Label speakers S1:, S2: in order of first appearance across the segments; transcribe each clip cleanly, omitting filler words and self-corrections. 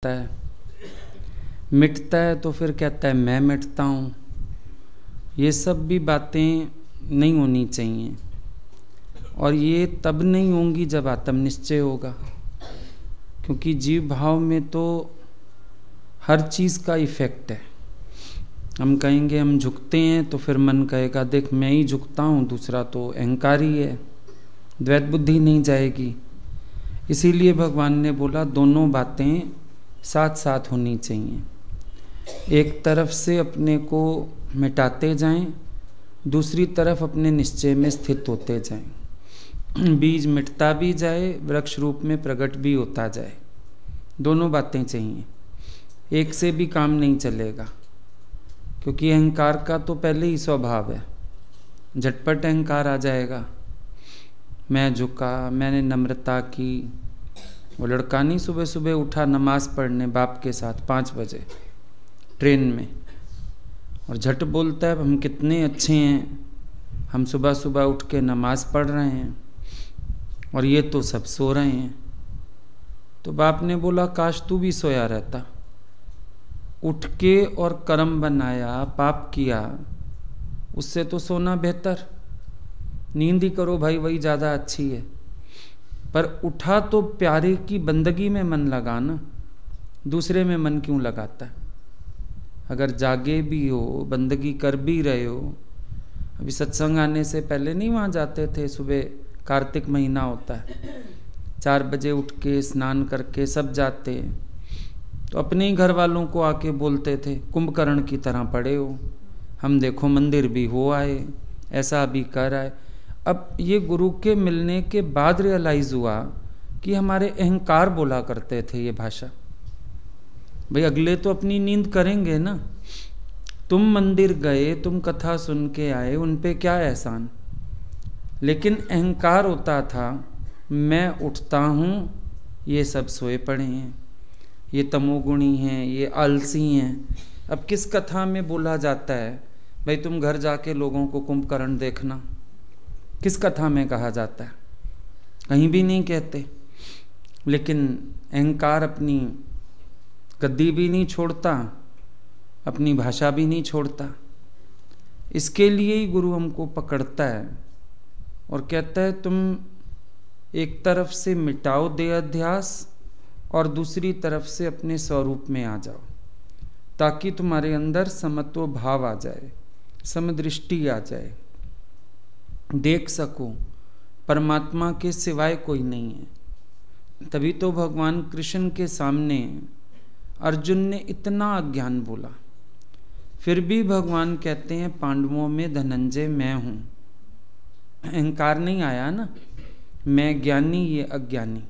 S1: है, मिटता है तो फिर कहता है मैं मिटता हूँ। ये सब भी बातें नहीं होनी चाहिए, और ये तब नहीं होंगी जब आत्मनिश्चय होगा, क्योंकि जीव भाव में तो हर चीज़ का इफेक्ट है। हम कहेंगे हम झुकते हैं तो फिर मन कहेगा देख मैं ही झुकता हूँ, दूसरा तो अहंकार ही है, द्वैत बुद्धि नहीं जाएगी। इसीलिए भगवान ने बोला दोनों बातें साथ साथ होनी चाहिए। एक तरफ से अपने को मिटाते जाएं, दूसरी तरफ अपने निश्चय में स्थित होते जाएं। बीज मिटता भी जाए, वृक्ष रूप में प्रकट भी होता जाए। दोनों बातें चाहिए, एक से भी काम नहीं चलेगा, क्योंकि अहंकार का तो पहले ही स्वभाव है, झटपट अहंकार आ जाएगा। मैं झुका, मैंने नम्रता की। वो लड़का नहीं सुबह सुबह उठा नमाज पढ़ने बाप के साथ 5 बजे ट्रेन में, और झट बोलता है हम कितने अच्छे हैं, हम सुबह सुबह उठ के नमाज पढ़ रहे हैं और ये तो सब सो रहे हैं। तो बाप ने बोला काश तू भी सोया रहता, उठ के और कर्म बनाया, पाप किया, उससे तो सोना बेहतर। नींद ही करो भाई, वही ज़्यादा अच्छी है। पर उठा तो प्यारे की बंदगी में मन लगा ना, दूसरे में मन क्यों लगाता है? अगर जागे भी हो, बंदगी कर भी रहे हो, अभी सत्संग आने से पहले नहीं वहाँ जाते थे? सुबह कार्तिक महीना होता है, 4 बजे उठ के स्नान करके सब जाते, तो अपने ही घर वालों को आके बोलते थे कुंभकर्ण की तरह पड़े हो, हम देखो मंदिर भी हो आए, ऐसा भी कर आए। अब ये गुरु के मिलने के बाद रियलाइज़ हुआ कि हमारे अहंकार बोला करते थे ये भाषा। भाई अगले तो अपनी नींद करेंगे ना, तुम मंदिर गए, तुम कथा सुन के आए, उन पे क्या एहसान। लेकिन अहंकार होता था मैं उठता हूँ, ये सब सोए पड़े हैं, ये तमोगुणी हैं, ये आलसी हैं। अब किस कथा में बोला जाता है भाई तुम घर जाके लोगों को कुंभकर्ण देखना? किस कथा में कहा जाता है? कहीं भी नहीं कहते। लेकिन अहंकार अपनी गद्दी भी नहीं छोड़ता, अपनी भाषा भी नहीं छोड़ता। इसके लिए ही गुरु हमको पकड़ता है और कहता है तुम एक तरफ से मिटाओ देह अध्यास और दूसरी तरफ से अपने स्वरूप में आ जाओ, ताकि तुम्हारे अंदर समत्व भाव आ जाए, समदृष्टि आ जाए, देख सको परमात्मा के सिवाय कोई नहीं है। तभी तो भगवान कृष्ण के सामने अर्जुन ने इतना अज्ञान बोला, फिर भी भगवान कहते हैं पांडवों में धनंजय मैं हूँ। अहंकार नहीं आया ना, मैं ज्ञानी ये अज्ञानी,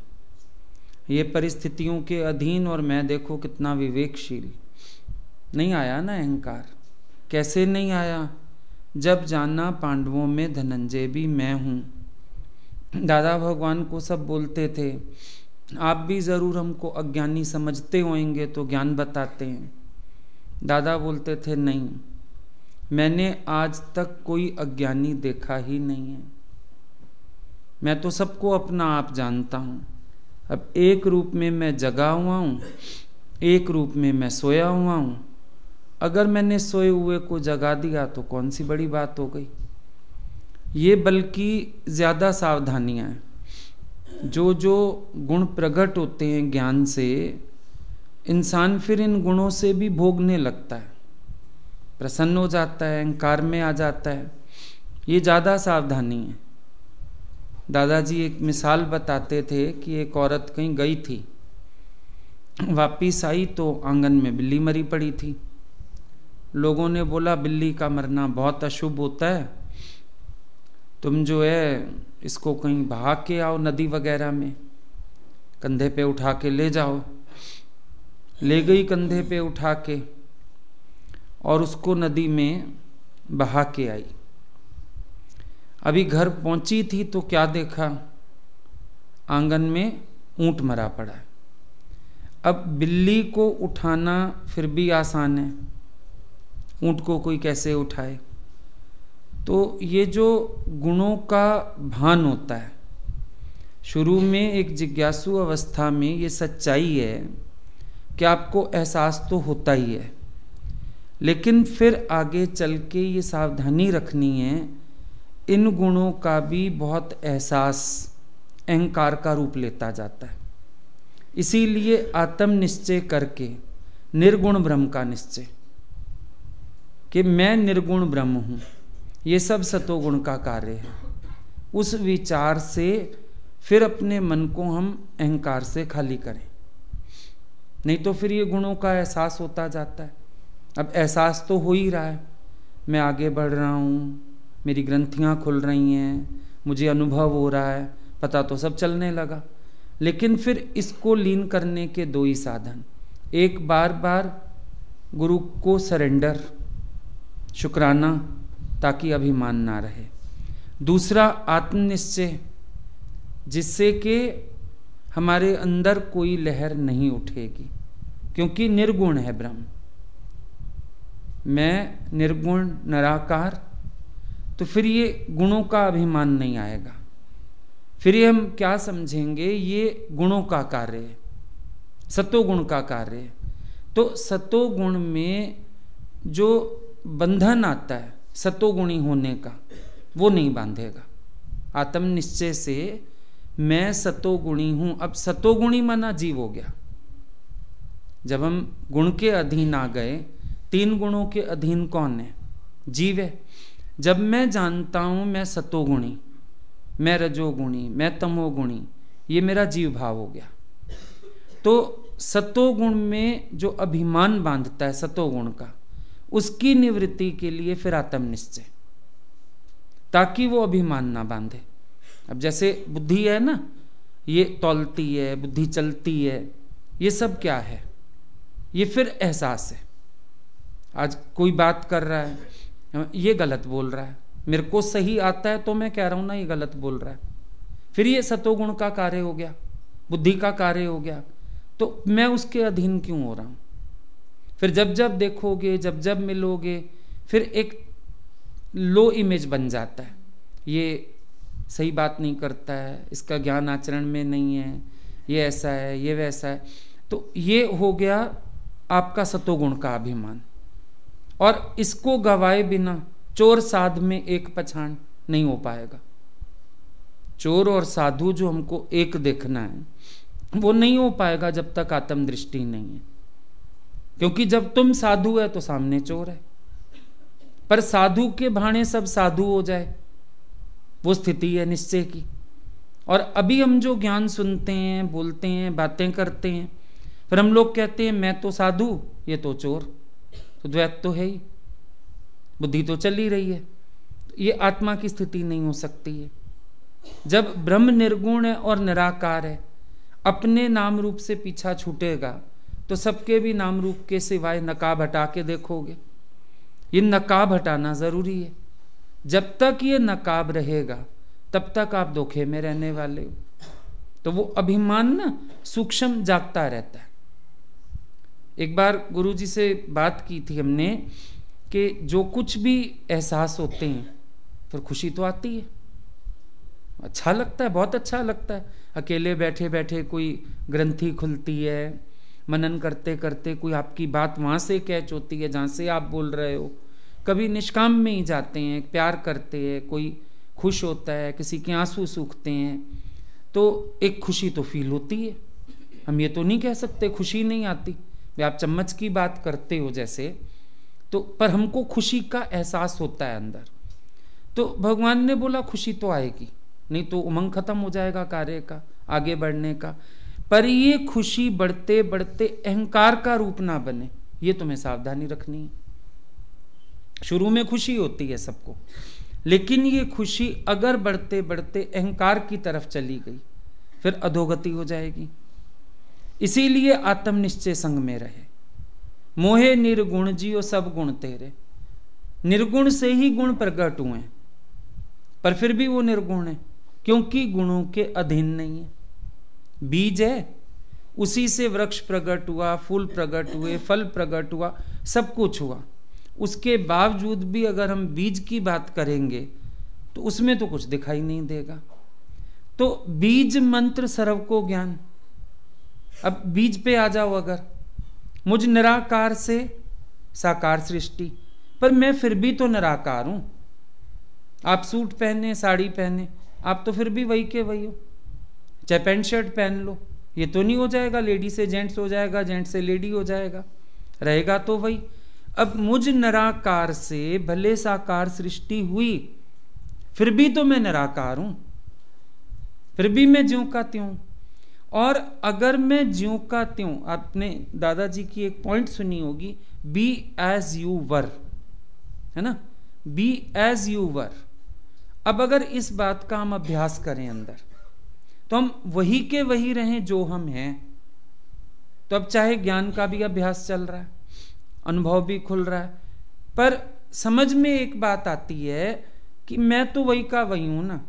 S1: ये परिस्थितियों के अधीन और मैं देखो कितना विवेकशील, नहीं आया ना अहंकार। कैसे नहीं आया? जब जाना पांडवों में धनंजय भी मैं हूँ। दादा भगवान को सब बोलते थे आप भी ज़रूर हमको अज्ञानी समझते होंगे तो ज्ञान बताते हैं। दादा बोलते थे नहीं, मैंने आज तक कोई अज्ञानी देखा ही नहीं है, मैं तो सबको अपना आप जानता हूँ। अब एक रूप में मैं जगा हुआ हूँ, एक रूप में मैं सोया हुआ हूँ। अगर मैंने सोए हुए को जगा दिया तो कौन सी बड़ी बात हो गई? ये बल्कि ज़्यादा सावधानियाँ हैं। जो जो गुण प्रकट होते हैं ज्ञान से, इंसान फिर इन गुणों से भी भोगने लगता है, प्रसन्न हो जाता है, अहंकार में आ जाता है। ये ज़्यादा सावधानी है। दादाजी एक मिसाल बताते थे कि एक औरत कहीं गई थी, वापिस आई तो आंगन में बिल्ली मरी पड़ी थी। लोगों ने बोला बिल्ली का मरना बहुत अशुभ होता है, तुम जो है इसको कहीं बहा के आओ, नदी वगैरह में कंधे पे उठा के ले जाओ। ले गई कंधे पे उठा के और उसको नदी में बहा के आई। अभी घर पहुंची थी तो क्या देखा, आंगन में ऊंट मरा पड़ा है। अब बिल्ली को उठाना फिर भी आसान है, ऊंट को कोई कैसे उठाए? तो ये जो गुणों का भान होता है, शुरू में एक जिज्ञासु अवस्था में ये सच्चाई है कि आपको एहसास तो होता ही है, लेकिन फिर आगे चल के ये सावधानी रखनी है, इन गुणों का भी बहुत एहसास अहंकार का रूप लेता जाता है। इसीलिए आत्म निश्चय करके निर्गुण ब्रह्म का निश्चय कि मैं निर्गुण ब्रह्म हूँ, ये सब सतोगुण का कार्य है, उस विचार से फिर अपने मन को हम अहंकार से खाली करें। नहीं तो फिर ये गुणों का एहसास होता जाता है। अब एहसास तो हो ही रहा है, मैं आगे बढ़ रहा हूँ, मेरी ग्रंथियाँ खुल रही हैं, मुझे अनुभव हो रहा है, पता तो सब चलने लगा। लेकिन फिर इसको लीन करने के दो ही साधन, एक बार बार गुरु को सरेंडर, शुक्राना, ताकि अभिमान ना रहे। दूसरा आत्मनिश्चय, जिससे कि हमारे अंदर कोई लहर नहीं उठेगी, क्योंकि निर्गुण है ब्रह्म, मैं निर्गुण निराकार, तो फिर ये गुणों का अभिमान नहीं आएगा। फिर ये हम क्या समझेंगे, ये गुणों का कार्य है, सतोगुण का कार्य है। तो सतोगुण में जो बंधन आता है सतोगुणी होने का, वो नहीं बांधेगा। आत्मनिश्चय से मैं सतोगुणी हूं। अब सतोगुणी माना जीव हो गया। जब हम गुण के अधीन आ गए, तीन गुणों के अधीन कौन है? जीव है। जब मैं जानता हूं मैं सतोगुणी, मैं रजोगुणी, मैं तमोगुणी, ये मेरा जीव भाव हो गया। तो सतोगुण में जो अभिमान बांधता है सतोगुण का, उसकी निवृत्ति के लिए फिर आत्मनिश्चय, ताकि वो अभिमान ना बांधे। अब जैसे बुद्धि है ना, ये तौलती है, बुद्धि चलती है, ये सब क्या है? ये फिर एहसास है। आज कोई बात कर रहा है, ये गलत बोल रहा है, मेरे को सही आता है तो मैं कह रहा हूं ना ये गलत बोल रहा है, फिर ये सतोगुण का कार्य हो गया, बुद्धि का कार्य हो गया। तो मैं उसके अधीन क्यों हो रहा हूं? फिर जब जब देखोगे, जब जब मिलोगे, फिर एक लो इमेज बन जाता है, ये सही बात नहीं करता है, इसका ज्ञान आचरण में नहीं है, ये ऐसा है, ये वैसा है। तो ये हो गया आपका सतोगुण का अभिमान। और इसको गवाए बिना चोर साध में एक पछाण नहीं हो पाएगा। चोर और साधु जो हमको एक देखना है, वो नहीं हो पाएगा जब तक आत्म दृष्टि नहीं है। क्योंकि जब तुम साधु है तो सामने चोर है। पर साधु के भाणे सब साधु हो जाए, वो स्थिति है निश्चय की। और अभी हम जो ज्ञान सुनते हैं, बोलते हैं, बातें करते हैं, फिर हम लोग कहते हैं मैं तो साधु, ये तो चोर। तो द्वैत तो है ही, बुद्धि तो चल ही रही है। ये आत्मा की स्थिति नहीं हो सकती है। जब ब्रह्म निर्गुण है और निराकार है, अपने नाम रूप से पीछा छूटेगा तो सबके भी नाम रूप के सिवाय नकाब हटा के देखोगे। ये नकाब हटाना जरूरी है। जब तक ये नकाब रहेगा तब तक आप धोखे में रहने वाले हो। तो वो अभिमान ना सूक्ष्म जागता रहता है। एक बार गुरुजी से बात की थी हमने कि जो कुछ भी एहसास होते हैं फिर खुशी तो आती है, अच्छा लगता है, बहुत अच्छा लगता है। अकेले बैठे बैठे कोई ग्रंथि खुलती है, मनन करते करते कोई आपकी बात वहाँ से कैच होती है जहाँ से आप बोल रहे हो। कभी निष्काम में ही जाते हैं, प्यार करते हैं, कोई खुश होता है, किसी के आंसू सूखते हैं, तो एक खुशी तो फील होती है। हम ये तो नहीं कह सकते खुशी नहीं आती। आप चम्मच की बात करते हो जैसे, तो पर हमको खुशी का एहसास होता है अंदर। तो भगवान ने बोला खुशी तो आएगी, नहीं तो उमंग खत्म हो जाएगा कार्य का, आगे बढ़ने का। पर ये खुशी बढ़ते बढ़ते अहंकार का रूप ना बने, ये तुम्हें सावधानी रखनी है। शुरू में खुशी होती है सबको, लेकिन ये खुशी अगर बढ़ते बढ़ते अहंकार की तरफ चली गई फिर अधोगति हो जाएगी। इसीलिए आत्मनिश्चय संग में रहे। मोहे निर्गुण जियो सब गुण तेरे। निर्गुण से ही गुण प्रकट हुए, पर फिर भी वो निर्गुण है क्योंकि गुणों के अधीन नहीं है। बीज है, उसी से वृक्ष प्रकट हुआ, फूल प्रकट हुए, फल प्रकट हुआ, सब कुछ हुआ। उसके बावजूद भी अगर हम बीज की बात करेंगे तो उसमें तो कुछ दिखाई नहीं देगा। तो बीज मंत्र सर्व को ज्ञान। अब बीज पे आ जाओ, अगर मुझ निराकार से साकार सृष्टि, पर मैं फिर भी तो निराकार हूं। आप सूट पहने, साड़ी पहने, आप तो फिर भी वही के वही हो। चाहे पैंट शर्ट पहन लो, ये तो नहीं हो जाएगा लेडी से जेंट्स हो जाएगा, जेंट्स से लेडी हो जाएगा, रहेगा तो वही। अब मुझ निराकार से भले साकार सृष्टि हुई, फिर भी तो मैं निराकार हूं, फिर भी मैं ज्यों का त्यों। और अगर मैं ज्यों का त्यों, आपने दादाजी की एक पॉइंट सुनी होगी, बी एज यू वर, है ना, बी एज यू वर। अब अगर इस बात का हम अभ्यास करें अंदर, तो हम वही के वही रहें जो हम हैं। तो अब चाहे ज्ञान का भी अभ्यास चल रहा है, अनुभव भी खुल रहा है, पर समझ में एक बात आती है कि मैं तो वही का वही हूं ना,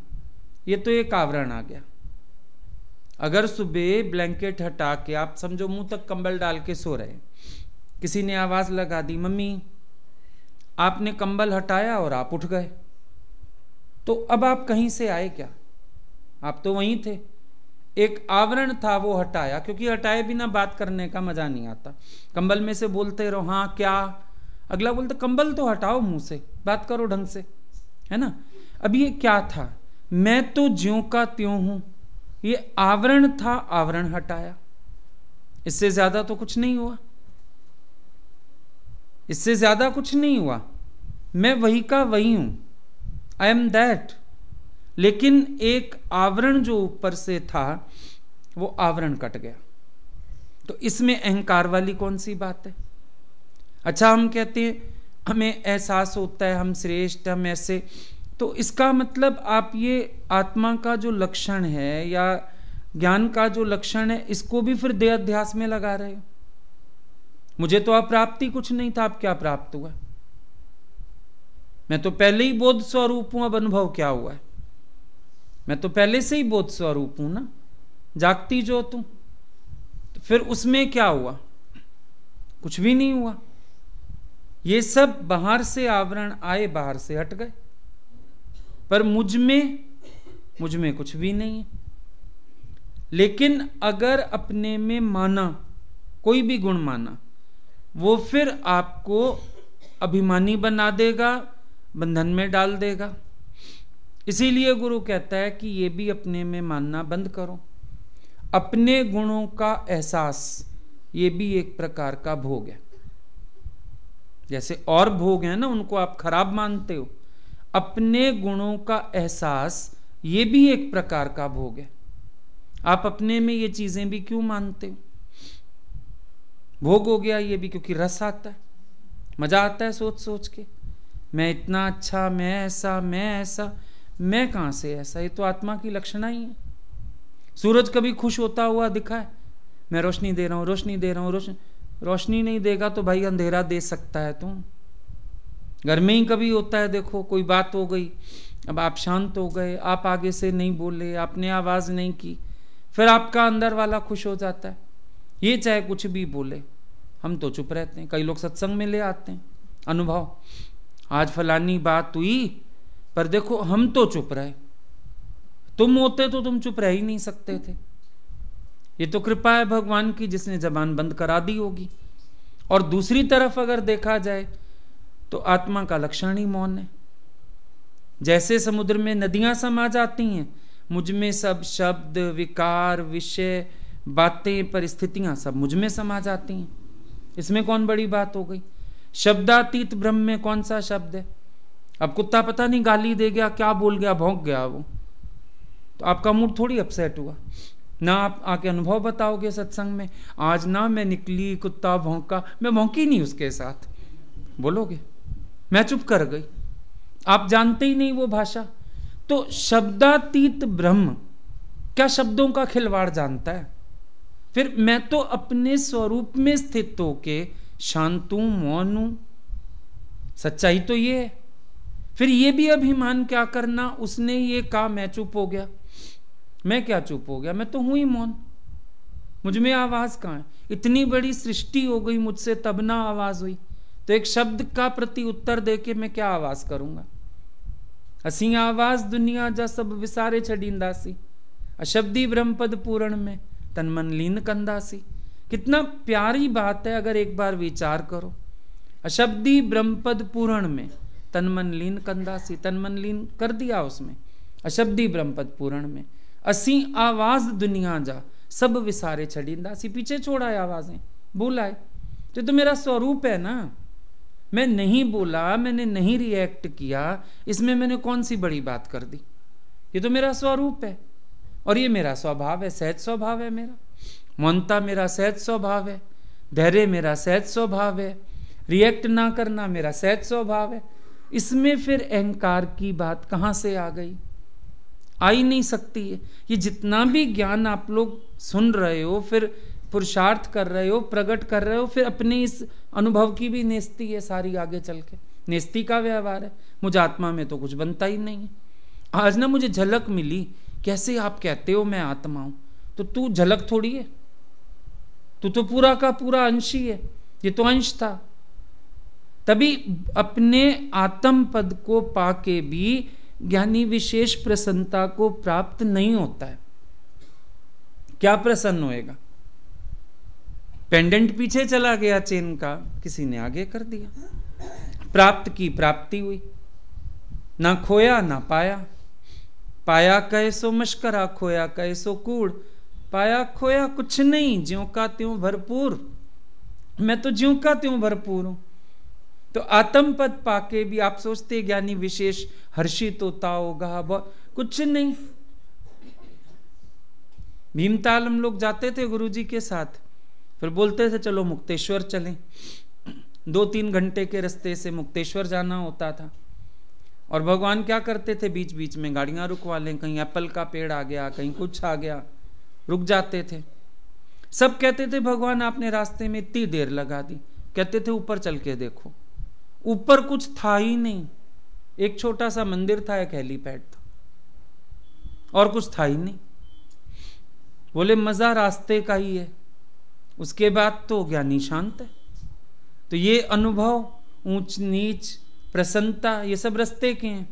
S1: ये तो एक आवरण आ गया। अगर सुबह ब्लैंकेट हटा के आप समझो मुंह तक कंबल डाल के सो रहे, किसी ने आवाज लगा दी मम्मी, आपने कंबल हटाया और आप उठ गए, तो अब आप कहीं से आए क्या? आप तो वहीं थे। एक आवरण था, वो हटाया, क्योंकि हटाए बिना बात करने का मजा नहीं आता। कंबल में से बोलते रहो हाँ क्या, अगला बोलते कंबल तो हटाओ मुंह से, बात करो ढंग से, है ना। अब ये क्या था? मैं तो ज्यों का त्यों हूं, ये आवरण था, आवरण हटाया। इससे ज्यादा तो कुछ नहीं हुआ, इससे ज्यादा कुछ नहीं हुआ। मैं वही का वही हूं, आई एम दैट। लेकिन एक आवरण जो ऊपर से था, वो आवरण कट गया। तो इसमें अहंकार वाली कौन सी बात है? अच्छा, हम कहते हैं हमें एहसास होता है हम श्रेष्ठ, हम ऐसे, तो इसका मतलब आप ये आत्मा का जो लक्षण है या ज्ञान का जो लक्षण है, इसको भी फिर देह अध्यास में लगा रहे हो। मुझे तो अप्राप्ति कुछ नहीं था, अब क्या प्राप्त हुआ? मैं तो पहले ही बोध स्वरूप हूं, अब अनुभव क्या हुआ है? मैं तो पहले से ही बोध स्वरूप हूं ना, जागती ज्योत हूं। तो फिर उसमें क्या हुआ? कुछ भी नहीं हुआ। ये सब बाहर से आवरण आए, बाहर से हट गए, पर मुझ में कुछ भी नहीं है। लेकिन अगर अपने में माना, कोई भी गुण माना, वो फिर आपको अभिमानी बना देगा, बंधन में डाल देगा। इसीलिए गुरु कहता है कि ये भी अपने में मानना बंद करो। अपने गुणों का एहसास, ये भी एक प्रकार का भोग है। जैसे और भोग है ना, उनको आप खराब मानते हो, अपने गुणों का एहसास ये भी एक प्रकार का भोग है। आप अपने में ये चीजें भी क्यों मानते हो? भोग हो गया ये भी, क्योंकि रस आता है, मजा आता है सोच सोच के, मैं इतना अच्छा, मैं ऐसा, मैं ऐसा। मैं कहां से ऐसा? ये तो आत्मा की लक्षणा ही है। सूरज कभी खुश होता हुआ दिखा है? मैं रोशनी दे रहा हूं, रोशनी दे रहा हूं, रोशनी नहीं देगा तो भाई अंधेरा दे सकता है तुम। घर में ही कभी होता है, देखो कोई बात हो गई, अब आप शांत हो गए, आप आगे से नहीं बोले, आपने आवाज नहीं की, फिर आपका अंदर वाला खुश हो जाता है। ये चाहे कुछ भी बोले, हम तो चुप रहते हैं। कई लोग सत्संग में ले आते हैं अनुभव, आज फलानी बात हुई, पर देखो हम तो चुप रहे, तुम होते तो तुम चुप रह ही नहीं सकते थे। ये तो कृपा है भगवान की, जिसने जबान बंद करा दी होगी। और दूसरी तरफ अगर देखा जाए तो आत्मा का लक्षण ही मौन है। जैसे समुद्र में नदियां समा जाती हैं, मुझ में सब शब्द, विकार, विषय, बातें, परिस्थितियां सब मुझ में समा जाती हैं। इसमें कौन बड़ी बात हो गई? शब्दातीत ब्रह्म में कौन सा शब्द है? अब कुत्ता पता नहीं गाली दे गया, क्या बोल गया, भौंक गया वो, तो आपका मूड थोड़ी अपसेट हुआ ना। आप आके अनुभव बताओगे सत्संग में, आज ना मैं निकली, कुत्ता भौंका, मैं भौंकी नहीं उसके साथ, बोलोगे मैं चुप कर गई। आप जानते ही नहीं वो भाषा। तो शब्दातीत ब्रह्म क्या शब्दों का खिलवाड़ जानता है? फिर मैं तो अपने स्वरूप में स्थित होके शांत हूं, मौन हूं। सच्चाई तो ये है। फिर ये भी अभिमान क्या करना, उसने ये कहा मैं चुप हो गया। मैं क्या चुप हो गया? मैं तो हूं ही मौन, मुझ में आवाज कहां है? इतनी बड़ी सृष्टि हो गई मुझसे, तब ना आवाज हुई। तो एक शब्द का प्रति उत्तर देके मैं क्या आवाज करूंगा? असी आवाज दुनिया जा सब विसारे छड़ींदासी, अशब्दी ब्रह्म पद पूरण में तन मन लीन कंदासी। कितना प्यारी बात है, अगर एक बार विचार करो। अशब्दी ब्रह्मपद पूरण में तन मन लीन कंदासी, तन मन लीन कर दिया उसमें। अशब्दी ब्रह्मपद पूरण में असी आवाज दुनिया जा, सब विसारे छड़ींदासी, पीछे छोड़ा है आवाजें, बोला है। तो मेरा स्वरूप है ना, मैं नहीं बोला, मैंने नहीं रिएक्ट किया, इसमें मैंने कौन सी बड़ी बात कर दी? ये तो मेरा स्वरूप है और ये मेरा स्वभाव है, सहज स्वभाव है मेरा। मौनता मेरा सहज स्वभाव है, धैर्य मेरा सहज स्वभाव है, रिएक्ट ना करना मेरा सहज स्वभाव है। इसमें फिर अहंकार की बात कहाँ से आ गई? आ ही नहीं सकती है। ये जितना भी ज्ञान आप लोग सुन रहे हो, फिर पुरुषार्थ कर रहे हो, प्रकट कर रहे हो, फिर अपने इस अनुभव की भी नेस्ती है सारी, आगे चल के नेस्ती का व्यवहार है। मुझे आत्मा में तो कुछ बनता ही नहीं है। आज ना मुझे झलक मिली, कैसे आप कहते हो मैं आत्मा हूं, तो तू झलक थोड़ी है, तू तो पूरा का पूरा अंश ही है, ये तो अंश था। तभी अपने आत्म पद को पाके भी ज्ञानी विशेष प्रसन्नता को प्राप्त नहीं होता है। क्या प्रसन्न होएगा? पेंडेंट पीछे चला गया चेन का, किसी ने आगे कर दिया। प्राप्त की प्राप्ति हुई, ना खोया ना पाया। पाया कहे सो मशकरा, खोया कहे सो कूड़। पाया खोया कुछ नहीं, ज्यों का त्यों भरपूर। मैं तो ज्यों का त्यों भरपूर हूं। तो आत्म पद पाके भी आप सोचते ज्ञानी विशेष हर्षित होता होगा, कुछ नहीं। भीमताल हम लोग जाते थे गुरुजी के साथ, फिर बोलते थे चलो मुक्तेश्वर चलें। 2-3 घंटे के रास्ते से मुक्तेश्वर जाना होता था। और भगवान क्या करते थे, बीच बीच में गाड़ियां रुकवा लें, कहीं एप्पल का पेड़ आ गया, कहीं कुछ आ गया, रुक जाते थे। सब कहते थे भगवान आपने रास्ते में इतनी देर लगा दी। कहते थे ऊपर चल के देखो। ऊपर कुछ था ही नहीं, एक छोटा सा मंदिर था, एक हेलीपैड था, और कुछ था ही नहीं। बोले मजा रास्ते का ही है, उसके बाद तो ज्ञानी शांत है। तो ये अनुभव, ऊंच नीच, प्रसन्नता, ये सब रास्ते के हैं।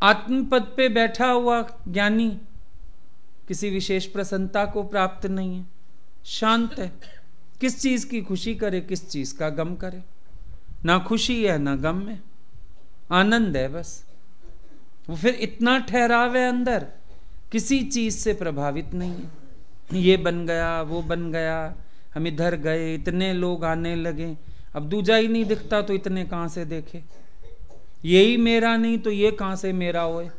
S1: आत्मपद पे बैठा हुआ ज्ञानी किसी विशेष प्रसन्नता को प्राप्त नहीं है, शांत है। किस चीज की खुशी करे, किस चीज का गम करे? ना खुशी है ना गम है, आनंद है बस। वो फिर इतना ठहराव है अंदर, किसी चीज से प्रभावित नहीं है। ये बन गया, वो बन गया, हम इधर गए, इतने लोग आने लगे, अब दूजा ही नहीं दिखता तो इतने कहां से देखे? यही मेरा नहीं तो ये कहां से मेरा होए?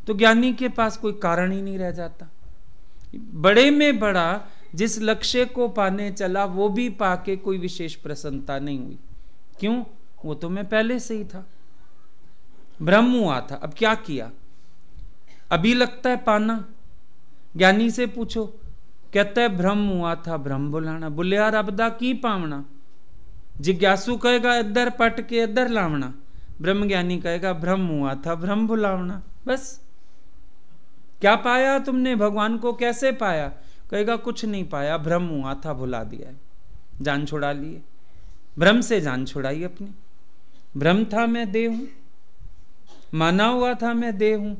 S1: तो ज्ञानी के पास कोई कारण ही नहीं रह जाता। बड़े में बड़ा जिस लक्ष्य को पाने चला, वो भी पाके कोई विशेष प्रसन्नता नहीं हुई। क्यों? वो तो मैं पहले से ही था, भ्रम हुआ था। अब क्या किया? अभी लगता है पाना। ज्ञानी से पूछो, कहता है भ्रम हुआ था, भ्रम बुलाना। बोले यार अबदा की पावना? जिज्ञासु कहेगा इधर पट के इधर लावना, ब्रह्म ज्ञानी कहेगा भ्रम हुआ था, भ्रम बुलावना। बस। क्या पाया तुमने? भगवान को कैसे पाया? कहेगा कुछ नहीं पाया, भ्रम हुआ था, भुला दिया है, जान छुड़ा लिए। भ्रम से जान छुड़ाई अपनी। भ्रम था मैं देह हूं, माना हुआ था मैं देह हूं,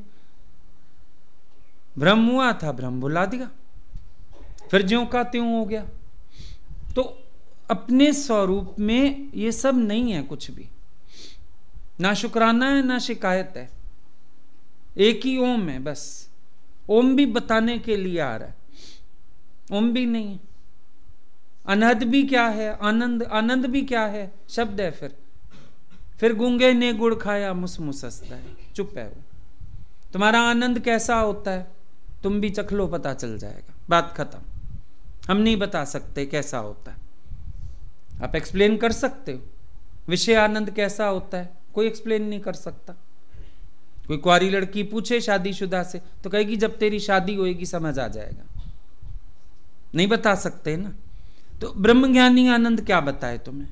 S1: भ्रम हुआ था, भ्रम भुला दिया, फिर ज्यों का त्यों हो गया। तो अपने स्वरूप में ये सब नहीं है कुछ भी, ना शुक्राना है ना शिकायत है। एक ही ओम है बस। ओम भी बताने के लिए आ रहा है, ओम भी नहीं है। अनहद भी क्या है? आनंद। आनंद भी क्या है? शब्द है। फिर गूंगे ने गुड़ खाया मुसमुस हंसता है, चुप है वो। तुम्हारा आनंद कैसा होता है तुम भी चख लो, पता चल जाएगा, बात खत्म। हम नहीं बता सकते कैसा होता है, आप एक्सप्लेन कर सकते हो। विषय आनंद कैसा होता है कोई एक्सप्लेन नहीं कर सकता। कोई कुंवारी लड़की पूछे शादीशुदा से तो कहेगी जब तेरी शादी होएगी समझ आ जाएगा। नहीं बता सकते ना। तो ब्रह्मज्ञानी आनंद क्या बताए तुम्हें?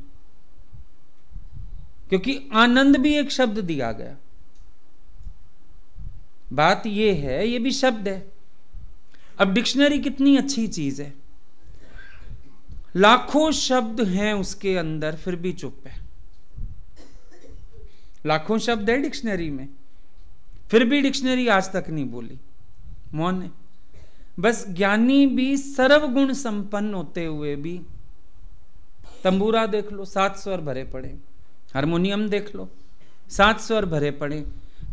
S1: क्योंकि आनंद भी एक शब्द दिया गया। बात यह है, ये भी शब्द है। अब डिक्शनरी कितनी अच्छी चीज है, लाखों शब्द हैं उसके अंदर, फिर भी चुप है। लाखों शब्द है डिक्शनरी में, फिर भी डिक्शनरी आज तक नहीं बोली, मौन है। बस ज्ञानी भी सर्वगुण संपन्न होते हुए भी, तंबूरा देख लो 7 स्वर भरे पड़े, हारमोनियम देख लो 7 स्वर भरे पड़े,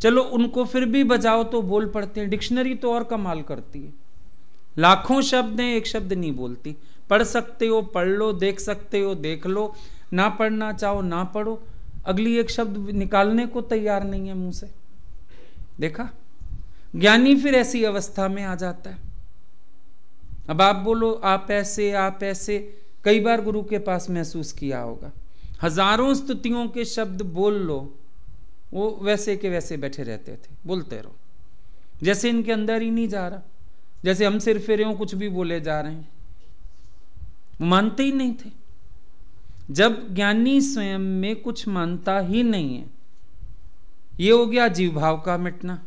S1: चलो उनको फिर भी बजाओ तो बोल पड़ते हैं। डिक्शनरी तो और कमाल करती है, लाखों शब्द हैं, एक शब्द नहीं बोलती। पढ़ सकते हो पढ़ लो, देख सकते हो देख लो, ना पढ़ना चाहो ना पढ़ो, अगली एक शब्द निकालने को तैयार नहीं है मुंह से। देखा, ज्ञानी फिर ऐसी अवस्था में आ जाता है। अब आप बोलो आप ऐसे कई बार गुरु के पास महसूस किया होगा, हजारों स्तुतियों के शब्द बोल लो, वो वैसे के वैसे बैठे रहते थे, बोलते रहो, जैसे इनके अंदर ही नहीं जा रहा, जैसे हम सिर फिरे हों, कुछ भी बोले जा रहे हैं, वो मानते ही नहीं थे। जब ज्ञानी स्वयं में कुछ मानता ही नहीं है, ये हो गया जीव भाव का मिटना,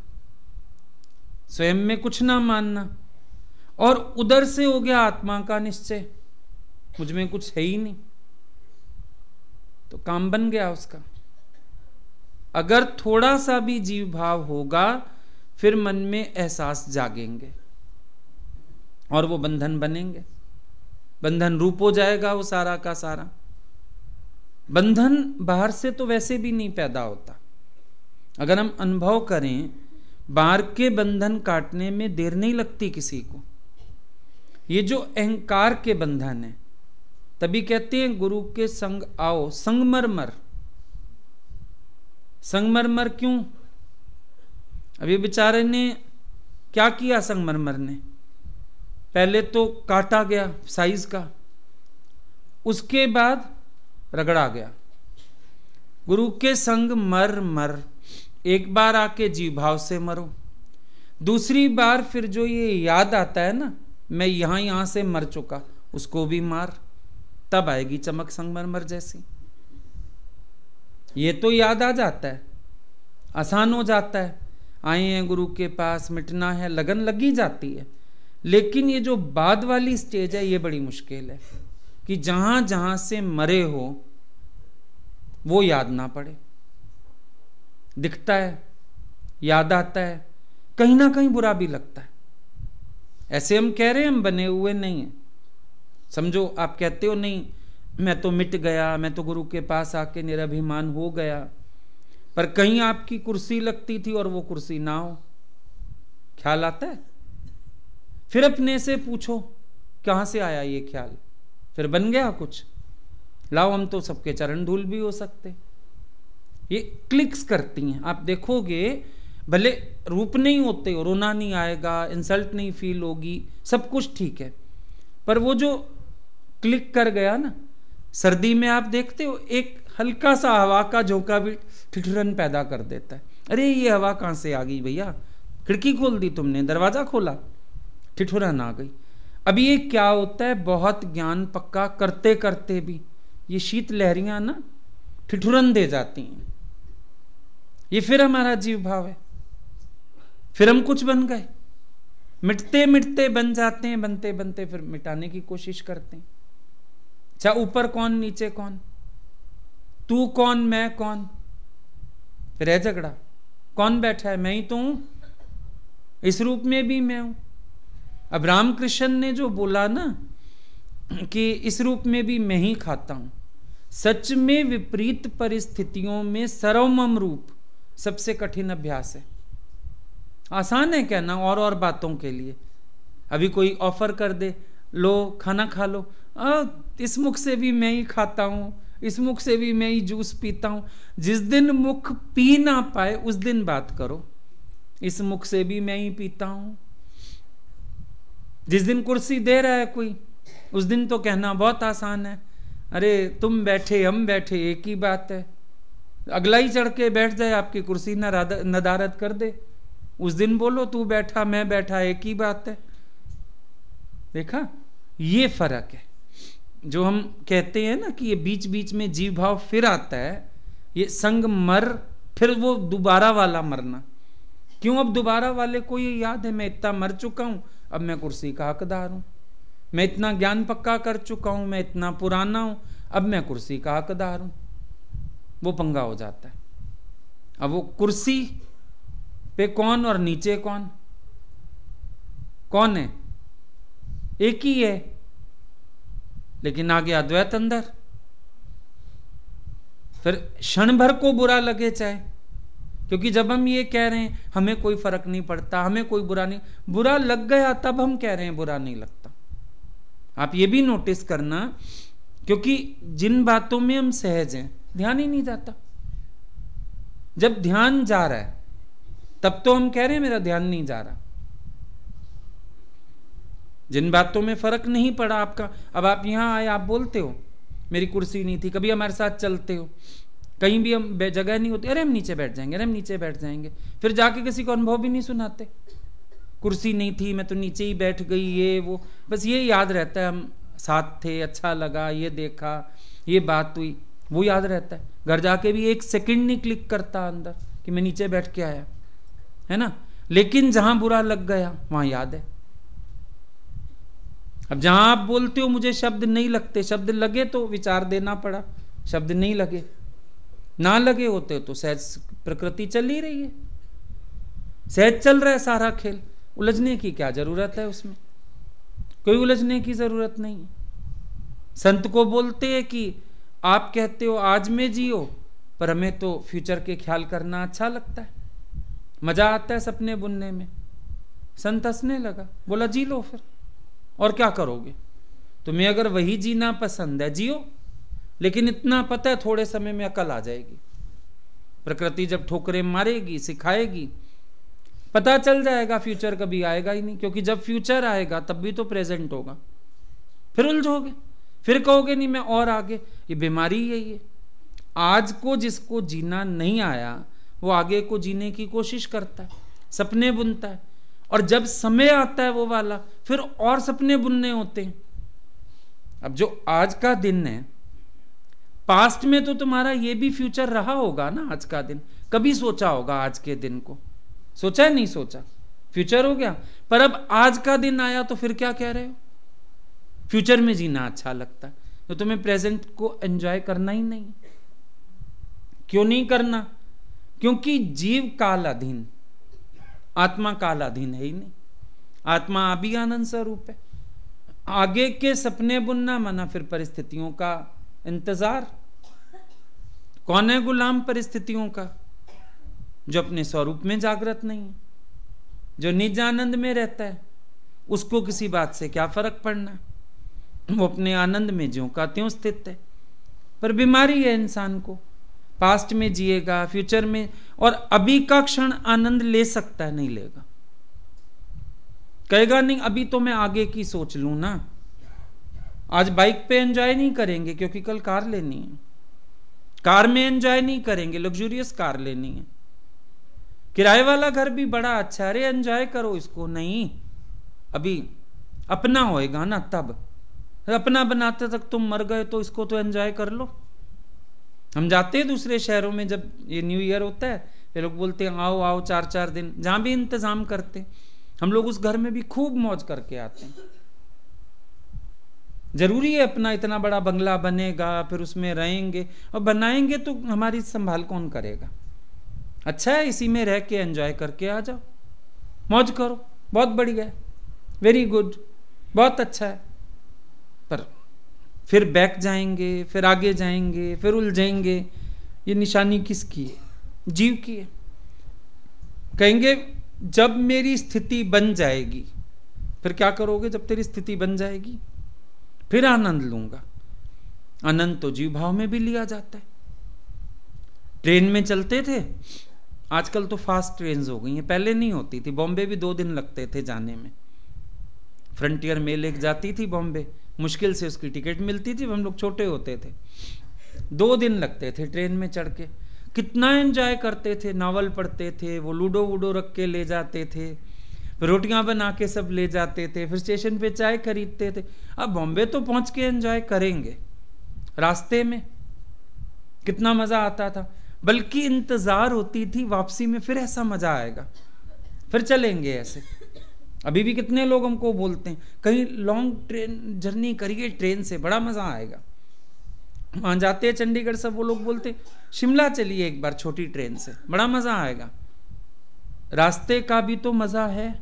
S1: स्वयं में कुछ ना मानना, और उधर से हो गया आत्मा का निश्चय, मुझ में कुछ है ही नहीं, तो काम बन गया उसका। अगर थोड़ा सा भी जीव भाव होगा, फिर मन में एहसास जागेंगे और वो बंधन बनेंगे, बंधन रूप हो जाएगा वो सारा का सारा। बंधन बाहर से तो वैसे भी नहीं पैदा होता। अगर हम अनुभव करें, बाहर के बंधन काटने में देर नहीं लगती किसी को। ये जो अहंकार के बंधन है, तभी कहते हैं गुरु के संग आओ, संगमरमर। संगमरमर क्यों? अभी बेचारे ने क्या किया? संगमरमर ने पहले तो काटा गया साइज का, उसके बाद रगड़ा गया। गुरु के संग मर मर, एक बार आके जीव भाव से मरो, दूसरी बार फिर जो ये याद आता है ना, मैं यहां से मर चुका, उसको भी मार, तब आएगी चमक संगमरमर जैसी। ये तो याद आ जाता है, आसान हो जाता है, आए हैं गुरु के पास, मिटना है, लगन लगी जाती है। लेकिन ये जो बाद वाली स्टेज है, ये बड़ी मुश्किल है कि जहां जहां से मरे हो वो याद ना पड़े। दिखता है, याद आता है, कहीं ना कहीं बुरा भी लगता है। ऐसे हम कह रहे हैं, हम बने हुए नहीं हैं। समझो आप कहते हो नहीं मैं तो मिट गया, मैं तो गुरु के पास आके निराभिमान हो गया, पर कहीं आपकी कुर्सी लगती थी और वो कुर्सी ना हो, ख्याल आता है? फिर अपने से पूछो कहां से आया ये ख्याल, फिर बन गया कुछ। लाओ, हम तो सबके चरण धूल भी हो सकते। ये क्लिक्स करती हैं, आप देखोगे, भले रूप नहीं होते हो, रोना नहीं आएगा, इंसल्ट नहीं फील होगी, सब कुछ ठीक है, पर वो जो क्लिक कर गया ना, सर्दी में आप देखते हो एक हल्का सा हवा का झोंका भी ठिठुरन पैदा कर देता है। अरे ये हवा कहाँ से आ गई भैया? खिड़की खोल दी तुमने, दरवाजा खोला, ठिठुरन आ गई। अभी ये क्या होता है, बहुत ज्ञान पक्का करते करते भी ये शीत लहरियां ना ठिठुरन दे जाती हैं। ये फिर हमारा जीव भाव है, फिर हम कुछ बन गए। मिटते मिटते बन जाते हैं, बनते बनते फिर मिटाने की कोशिश करते हैं। अच्छा, ऊपर कौन नीचे कौन, तू कौन मैं कौन, फिर है झगड़ा। कौन बैठा है? मैं ही तो हूं, इस रूप में भी मैं हूं। अब रामकृष्ण ने जो बोला ना कि इस रूप में भी मैं ही खाता हूं, सच में विपरीत परिस्थितियों में सर्वमम रूप सबसे कठिन अभ्यास है। आसान है कहना और बातों के लिए। अभी कोई ऑफर कर दे, लो खाना खा लो, इस मुख से भी मैं ही खाता हूं, इस मुख से भी मैं ही जूस पीता हूं। जिस दिन मुख पी ना पाए उस दिन बात करो, इस मुख से भी मैं ही पीता हूं। जिस दिन कुर्सी दे रहा है कोई, उस दिन तो कहना बहुत आसान है, अरे तुम बैठे हम बैठे एक ही बात है। अगला ही चढ़ के बैठ जाए, आपकी कुर्सी नदारत कर दे, उस दिन बोलो तू बैठा मैं बैठा एक ही बात है। देखा, ये फर्क है जो हम कहते हैं ना कि ये बीच बीच में जीव भाव फिर आता है, ये संग मर, फिर वो दोबारा वाला मरना। क्यों? अब दोबारा वाले को ये याद है मैं इतना मर चुका हूं, अब मैं कुर्सी का हकदार हूं, मैं इतना ज्ञान पक्का कर चुका हूं, मैं इतना पुराना हूं, अब मैं कुर्सी का हकदार हूं। वो पंगा हो जाता है। अब वो कुर्सी पे कौन और नीचे कौन, कौन है? एक ही है, लेकिन आ गया द्वैत अंदर। फिर क्षण भर को बुरा लगे चाहे, क्योंकि जब हम ये कह रहे हैं हमें कोई फर्क नहीं पड़ता, हमें कोई बुरा लग गया, तब हम कह रहे हैं बुरा नहीं लगता। आप ये भी नोटिस करना, क्योंकि जिन बातों में हम सहज हैं ध्यान ही नहीं जाता। जब ध्यान जा रहा है तब तो हम कह रहे हैं मेरा ध्यान नहीं जा रहा। जिन बातों में फर्क नहीं पड़ा आपका, अब आप यहां आए, आप बोलते हो मेरी कुर्सी नहीं थी, कभी हमारे साथ चलते हो, कहीं भी हम जगह नहीं होती, अरे हम नीचे बैठ जाएंगे, अरे हम नीचे बैठ जाएंगे, फिर जाके किसी को अनुभव भी नहीं सुनाते, कुर्सी नहीं थी मैं तो नीचे ही बैठ गई, ये वो, बस ये याद रहता है हम साथ थे, अच्छा लगा, ये देखा, ये बात हुई, वो याद रहता है। घर जाके भी 1 सेकंड नहीं क्लिक करता अंदर कि मैं नीचे बैठ के आया, है ना। लेकिन जहां बुरा लग गया वहां याद है। अब जहां आप बोलते हो मुझे शब्द नहीं लगते, शब्द लगे तो विचार देना पड़ा, शब्द नहीं लगे, ना लगे होते तो सहज प्रकृति चल ही रही है, सहज चल रहा है सारा खेल। उलझने की क्या जरूरत है उसमें, कोई उलझने की जरूरत नहीं है। संत को बोलते हैं कि आप कहते हो आज में जियो, पर हमें तो फ्यूचर के ख्याल करना अच्छा लगता है, मजा आता है सपने बुनने में। संत हंसने लगा, बोला जी लो फिर, और क्या करोगे, तुम्हें अगर वही जीना पसंद है जियो, लेकिन इतना पता है थोड़े समय में अकल आ जाएगी। प्रकृति जब ठोकरें मारेगी, सिखाएगी, पता चल जाएगा फ्यूचर कभी आएगा ही नहीं, क्योंकि जब फ्यूचर आएगा तब भी तो प्रेजेंट होगा, फिर उलझोगे, फिर कहोगे नहीं मैं और आगे। ये बीमारी यही है, आज को जिसको जीना नहीं आया वो आगे को जीने की कोशिश करता है, सपने बुनता है, और जब समय आता है वो वाला फिर और सपने बुनने होते हैं। अब जो आज का दिन है, पास्ट में तो तुम्हारा ये भी फ्यूचर रहा होगा ना, आज का दिन कभी सोचा होगा, आज के दिन को सोचा है, नहीं सोचा, फ्यूचर हो गया। पर अब आज का दिन आया तो फिर क्या कह रहे हो, फ्यूचर में जीना अच्छा लगता है, तो तुम्हें प्रेजेंट को एंजॉय करना ही नहीं। क्यों नहीं करना, क्योंकि जीव कालाधीन, आत्मा कालाधीन है ही नहीं, आत्मा अभी आनंद स्वरूप है। आगे के सपने बुनना माना फिर परिस्थितियों का इंतजार। कौन है गुलाम परिस्थितियों का, जो अपने स्वरूप में जागृत नहीं है, जो निज आनंद में रहता है, उसको किसी बात से क्या फर्क पड़ना, वो अपने आनंद में ज्यों का त्यों स्थित है। पर बीमारी है इंसान को, पास्ट में जिएगा, फ्यूचर में, और अभी का क्षण आनंद ले सकता है, नहीं लेगा, कहेगा नहीं अभी तो मैं आगे की सोच लूं ना। आज बाइक पे एंजॉय नहीं करेंगे क्योंकि कल कार लेनी है, कार में एंजॉय नहीं करेंगे, लग्जूरियस कार लेनी है। किराए वाला घर भी बड़ा अच्छा, अरे एंजॉय करो इसको, नहीं अभी अपना होएगा ना, तब अपना बनाते तक तुम मर गए तो इसको तो एंजॉय कर लो। हम जाते हैं दूसरे शहरों में, जब ये न्यू ईयर होता है ये लोग बोलते हैं आओ आओ, 4-4 दिन जहां भी इंतजाम करते हैं, हम लोग उस घर में भी खूब मौज करके आते हैं। जरूरी है अपना इतना बड़ा बंगला बनेगा, फिर उसमें रहेंगे, और बनाएंगे तो हमारी संभाल कौन करेगा। अच्छा है इसी में रह के एंजॉय करके आ जाओ, मौज करो, बहुत बढ़िया है, वेरी गुड, बहुत अच्छा है। पर फिर बैक जाएंगे, फिर आगे जाएंगे, फिर उलझेंगे, ये निशानी किसकी है, जीव की है। कहेंगे जब मेरी स्थिति बन जाएगी, फिर क्या करोगे जब तेरी स्थिति बन जाएगी, फिर आनंद लूंगा। आनंद तो जीव भाव में भी लिया जाता है। ट्रेन में चलते थे, आजकल तो फास्ट ट्रेन हो गई हैं, पहले नहीं होती थी। बॉम्बे भी 2 दिन लगते थे जाने में, फ्रंटियर मेल एक जाती थी बॉम्बे, मुश्किल से उसकी टिकट मिलती थी, हम लोग छोटे होते थे, 2 दिन लगते थे ट्रेन में चढ़ के। कितना एंजॉय करते थे, नावल पढ़ते थे, वो लूडो वूडो रख के ले जाते थे, रोटियां बना के सब ले जाते थे, फिर स्टेशन पे चाय खरीदते थे। अब बॉम्बे तो पहुंच के एंजॉय करेंगे, रास्ते में कितना मजा आता था, बल्कि इंतजार होती थी वापसी में, फिर ऐसा मजा आएगा, फिर चलेंगे ऐसे। अभी भी कितने लोग हमको बोलते हैं कहीं लॉन्ग ट्रेन जर्नी करिए ट्रेन से, बड़ा मजा आएगा। वहां जाते हैं चंडीगढ़, सब वो लोग बोलते शिमला चलिए एक बार छोटी ट्रेन से, बड़ा मजा आएगा। रास्ते का भी तो मजा है।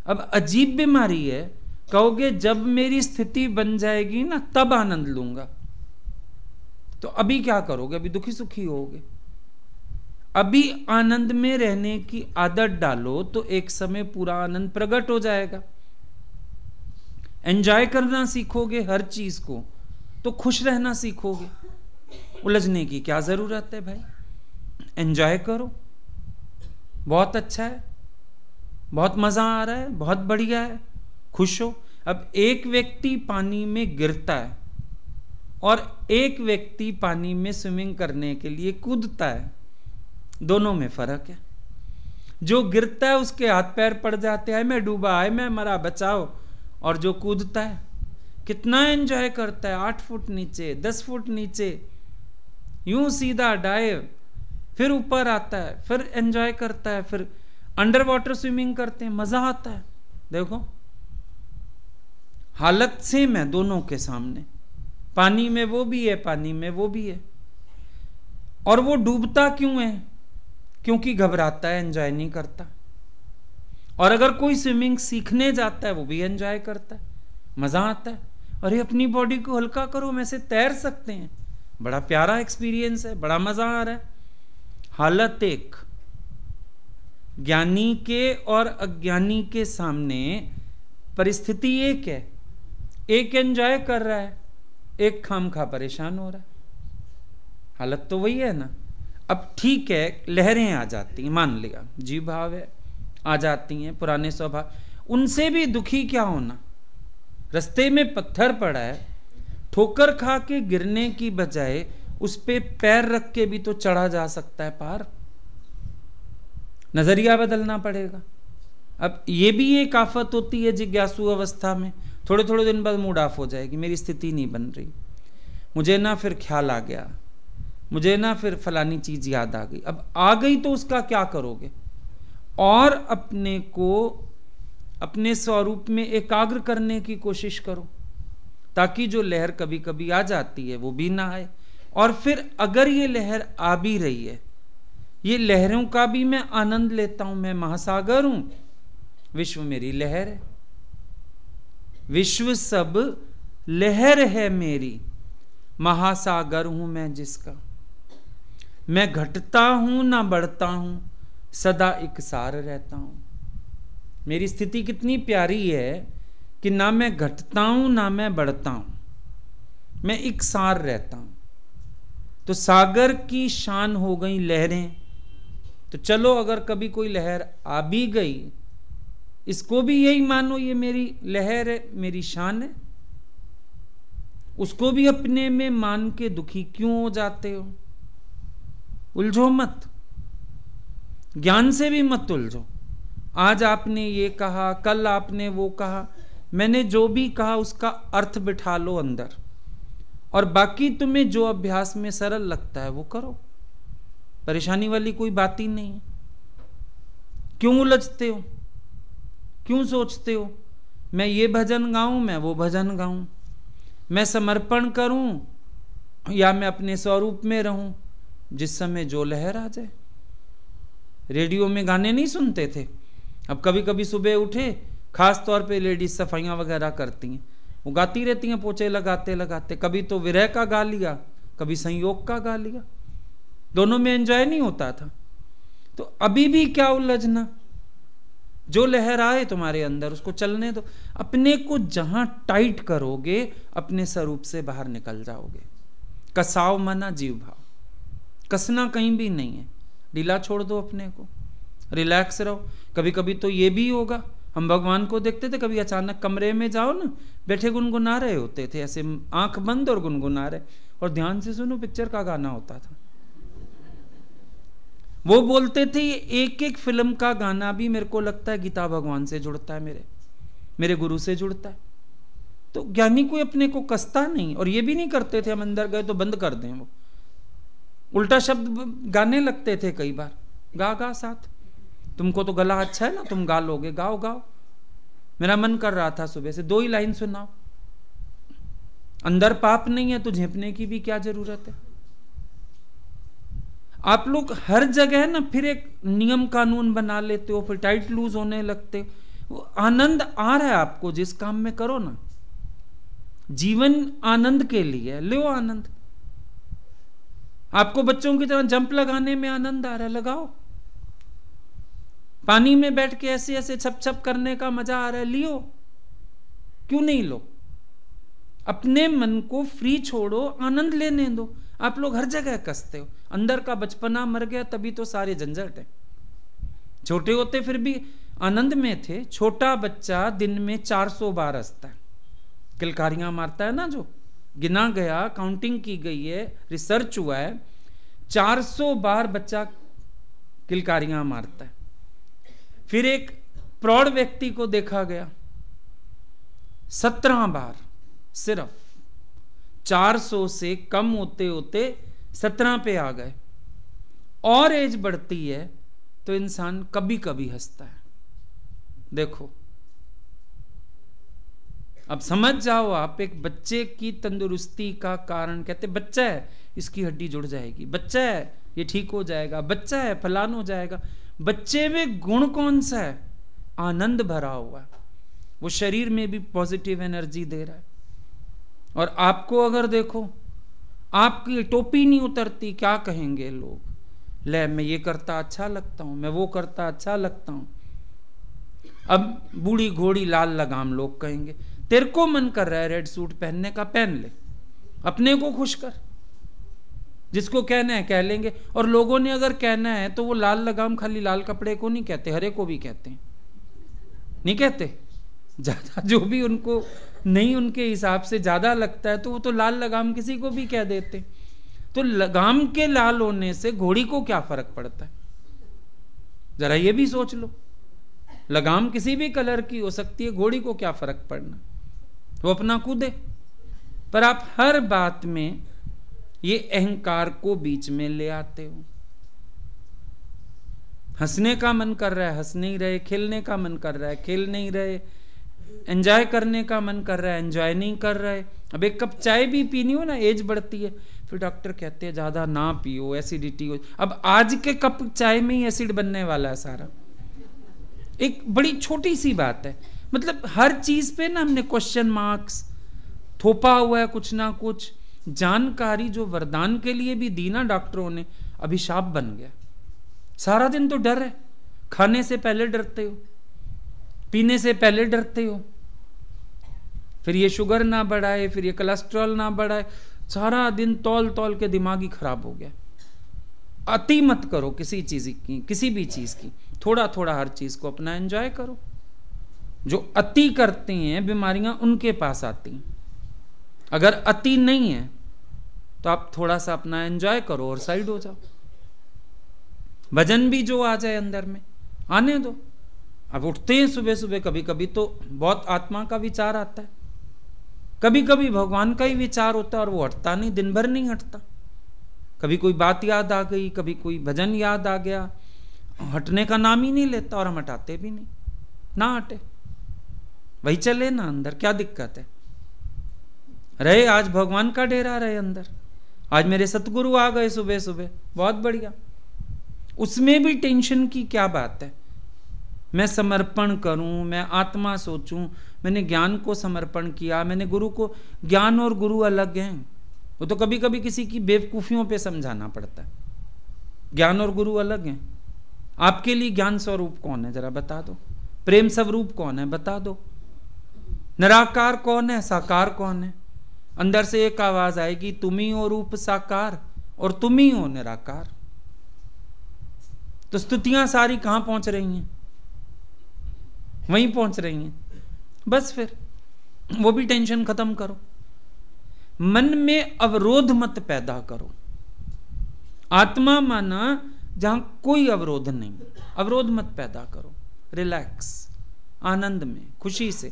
S1: अब अजीब बीमारी है, कहोगे जब मेरी स्थिति बन जाएगी ना तब आनंद लूंगा। तो अभी क्या करोगे? अभी दुखी सुखी होगे। अभी आनंद में रहने की आदत डालो तो एक समय पूरा आनंद प्रकट हो जाएगा। एंजॉय करना सीखोगे हर चीज को तो खुश रहना सीखोगे। उलझने की क्या जरूरत है भाई? एंजॉय करो, बहुत अच्छा है, बहुत मजा आ रहा है, बहुत बढ़िया है, खुश हो। अब एक व्यक्ति पानी में गिरता है और एक व्यक्ति पानी में स्विमिंग करने के लिए कूदता है, दोनों में फर्क है। जो गिरता है उसके हाथ पैर पड़ जाते हैं, मैं डूबा है, मैं मरा, बचाओ। और जो कूदता है कितना एंजॉय करता है, 8 फुट नीचे, 10 फुट नीचे, यूं सीधा डाइव, फिर ऊपर आता है, फिर एंजॉय करता है, फिर अंडर वाटर स्विमिंग करते हैं, मजा आता है। देखो हालत सेम है दोनों के सामने, पानी में वो भी है, पानी में वो भी है। और वो डूबता क्यों है? क्योंकि घबराता है, एंजॉय नहीं करता। और अगर कोई स्विमिंग सीखने जाता है वो भी एंजॉय करता है, मजा आता है। अरे अपनी बॉडी को हल्का करो, में से तैर सकते हैं, बड़ा प्यारा एक्सपीरियंस है, बड़ा मजा आ रहा है। हालत एक, ज्ञानी के और अज्ञानी के सामने परिस्थिति एक है। एक एंजॉय कर रहा है, एक खामखा परेशान हो रहा है। हालत तो वही है ना। अब ठीक है, लहरें आ जाती हैं, मान लिया जीव भाव है, आ जाती हैं, पुराने स्वभाव, उनसे भी दुखी क्या होना। रास्ते में पत्थर पड़ा है, ठोकर खा के गिरने की बजाय उस पे पैर रख के भी तो चढ़ा जा सकता है पार। नजरिया बदलना पड़ेगा। अब ये भी एक आफत होती है जिज्ञासु अवस्था में, थोड़े थोड़े दिन बाद मूड ऑफ हो जाएगी, मेरी स्थिति नहीं बन रही, मुझे ना फिर ख्याल आ गया, मुझे ना फिर फलानी चीज याद आ गई। अब आ गई तो उसका क्या करोगे? और अपने को अपने स्वरूप में एकाग्र करने की कोशिश करो, ताकि जो लहर कभी कभी आ जाती है वो भी ना आए। और फिर अगर ये लहर आ भी रही है, ये लहरों का भी मैं आनंद लेता हूं, मैं महासागर हूं, विश्व मेरी लहर है, विश्व सब लहर है मेरी, महासागर हूं मैं जिसका। मैं घटता हूं ना बढ़ता हूं, सदा इकसार रहता हूं। मेरी स्थिति कितनी प्यारी है कि ना मैं घटता हूं ना मैं बढ़ता हूं, मैं इकसार रहता हूं। तो सागर की शान हो गई लहरें। तो चलो अगर कभी कोई लहर आ भी गई, इसको भी यही मानो ये मेरी लहर है, मेरी शान है। उसको भी अपने में मान के दुखी क्यों हो जाते हो? उलझो मत, ज्ञान से भी मत उलझो। आज आपने ये कहा, कल आपने वो कहा, मैंने जो भी कहा उसका अर्थ बिठा लो अंदर, और बाकी तुम्हें जो अभ्यास में सरल लगता है वो करो। परेशानी वाली कोई बात ही नहीं है। क्यों उलझते हो? क्यों सोचते हो मैं ये भजन गाऊं, मैं वो भजन गाऊं, मैं समर्पण करूं या मैं अपने स्वरूप में रहूं? जिस समय जो लहर आ जाए। रेडियो में गाने नहीं सुनते थे, अब कभी कभी सुबह उठे, खास तौर पे लेडीज सफाइयां वगैरह करती हैं, वो गाती रहती हैं पोछे लगाते लगाते, कभी तो विरह का गा लिया, कभी संयोग का गा लिया, दोनों में एंजॉय नहीं होता था। तो अभी भी क्या उलझना? जो लहर आए तुम्हारे अंदर उसको चलने दो। अपने को जहां टाइट करोगे अपने स्वरूप से बाहर निकल जाओगे। कसाव मना जीव भाव, कसना कहीं भी नहीं है, ढीला छोड़ दो अपने को, रिलैक्स रहो। कभी कभी तो ये भी होगा, हम भगवान को देखते थे, कभी अचानक कमरे में जाओ ना, बैठे गुनगुना रहे होते थे, ऐसे आंख बंद और गुनगुना रहे, और ध्यान से सुनो पिक्चर का गाना होता था। वो बोलते थे एक एक फिल्म का गाना भी मेरे को लगता है गीता भगवान से जुड़ता है, मेरे गुरु से जुड़ता है। तो ज्ञानी कोई अपने को कसता नहीं, और ये भी नहीं करते थे हम अंदर गए तो बंद कर दें, वो उल्टा शब्द गाने लगते थे कई बार, गा गा साथ, तुमको तो गला अच्छा है ना, तुम गा लोगे, गाओ गाओ। मेरा मन कर रहा था सुबह से 2 ही लाइन सुनाओ। अंदर पाप नहीं है तो झेपने की भी क्या जरूरत है? आप लोग हर जगह ना फिर एक नियम कानून बना लेते हो, फिर टाइट लूज होने लगते हो। वो आनंद आ रहा है आपको जिस काम में करो ना। जीवन आनंद के लिए है, लो आनंद। आपको बच्चों की तरह जंप लगाने में आनंद आ रहा है, लगाओ। पानी में बैठ के ऐसे ऐसे छप छप करने का मजा आ रहा है, लियो। क्यों नहीं लो? अपने मन को फ्री छोड़ो, आनंद लेने दो। आप लोग हर जगह कसते हो, अंदर का बचपना मर गया, तभी तो सारे झंझट है। छोटे होते फिर भी आनंद में थे। छोटा बच्चा दिन में 400 बार हंसता है, किलकारियां मारता है ना, जो गिना गया, काउंटिंग की गई है, रिसर्च हुआ है, 400 बार बच्चा किलकारियां मारता है। फिर एक प्रौढ़ व्यक्ति को देखा गया 17 बार, सिर्फ 400 से कम होते होते 17 पे आ गए। और एज बढ़ती है तो इंसान कभी कभी हंसता है। देखो, अब समझ जाओ आप, एक बच्चे की तंदुरुस्ती का कारण कहते बच्चा है, इसकी हड्डी जुड़ जाएगी, बच्चा है ये ठीक हो जाएगा, बच्चा है फलान हो जाएगा। बच्चे में गुण कौन सा है? आनंद भरा हुआ, वो शरीर में भी पॉजिटिव एनर्जी दे रहा है। और आपको अगर देखो, आपकी टोपी नहीं उतरती, क्या कहेंगे लोग? ले, मैं ये करता अच्छा लगता हूं, मैं वो करता अच्छा लगता हूं। अब बूढ़ी घोड़ी लाल लगाम लोग कहेंगे। तेरे को मन कर रहा है रेड सूट पहनने का, पहन ले, अपने को खुश कर। जिसको कहना है कह लेंगे। और लोगों ने अगर कहना है तो वो लाल लगाम खाली लाल कपड़े को नहीं कहते, हरे को भी कहते हैं। नहीं कहते? ज्यादा जो भी उनको नहीं, उनके हिसाब से ज्यादा लगता है तो वो तो लाल लगाम किसी को भी कह देते। तो लगाम के लाल होने से घोड़ी को क्या फर्क पड़ता है? जरा ये भी सोच लो। लगाम किसी भी कलर की हो सकती है, घोड़ी को क्या फर्क पड़ना, वो अपना कूदे। पर आप हर बात में ये अहंकार को बीच में ले आते हो। हंसने का मन कर रहा है, हंस नहीं रहे। खेलने का मन कर रहा है, खेल नहीं रहे। एंजॉय करने का मन कर रहा है, एंजॉय नहीं कर रहे। अब एक कप चाय भी पीनी हो ना, एज बढ़ती है, फिर डॉक्टर कहते हैं ज्यादा ना पियो, एसिडिटी हो। अब आज के कप चाय में ही एसिड बनने वाला है सारा। एक बड़ी छोटी सी बात है, मतलब हर चीज पे ना हमने क्वेश्चन मार्क्स थोपा हुआ है, कुछ ना कुछ। जानकारी जो वरदान के लिए भी दी ना डॉक्टरों ने, अभिशाप बन गया। सारा दिन तो डर है, खाने से पहले डरते हो, पीने से पहले डरते हो, फिर ये शुगर ना बढ़ाए, फिर ये कोलेस्ट्रॉल ना बढ़ाए। सारा दिन तौल तौल के दिमाग ही खराब हो गया। अति मत करो किसी चीज की, किसी भी चीज की, थोड़ा थोड़ा हर चीज को अपना एंजॉय करो। जो अति करते हैं बीमारियां उनके पास आती हैं। अगर अति नहीं है तो आप थोड़ा सा अपना एंजॉय करो और साइड हो जाओ। भजन भी जो आ जाए अंदर में आने दो। अब उठते हैं सुबह सुबह, कभी कभी तो बहुत आत्मा का विचार आता है, कभी कभी भगवान का ही विचार होता है और वो हटता नहीं, दिन भर नहीं हटता। कभी कोई बात याद आ गई, कभी कोई भजन याद आ गया, हटने का नाम ही नहीं लेता। और हम हटाते भी नहीं, ना हटे, वही चले ना अंदर, क्या दिक्कत है? रहे आज भगवान का डेरा रहे अंदर। आज मेरे सतगुरु आ गए सुबह सुबह, बहुत बढ़िया। उसमें भी टेंशन की क्या बात है? मैं समर्पण करूं, मैं आत्मा सोचूं, मैंने ज्ञान को समर्पण किया, मैंने गुरु को। ज्ञान और गुरु अलग हैं, वो तो कभी कभी किसी की बेवकूफियों पे समझाना पड़ता है। ज्ञान और गुरु अलग हैं। आपके लिए ज्ञान स्वरूप कौन है जरा बता दो? प्रेम स्वरूप कौन है बता दो? निराकार कौन है, साकार कौन है? अंदर से एक आवाज आएगी, तुम ही हो रूप साकार और तुम ही हो निराकार। तो स्तुतियां सारी कहां पहुंच रही हैं? वहीं पहुंच रही हैं। बस फिर वो भी टेंशन खत्म करो। मन में अवरोध मत पैदा करो। आत्मा माना जहां कोई अवरोध नहीं, अवरोध मत पैदा करो। रिलैक्स, आनंद में, खुशी से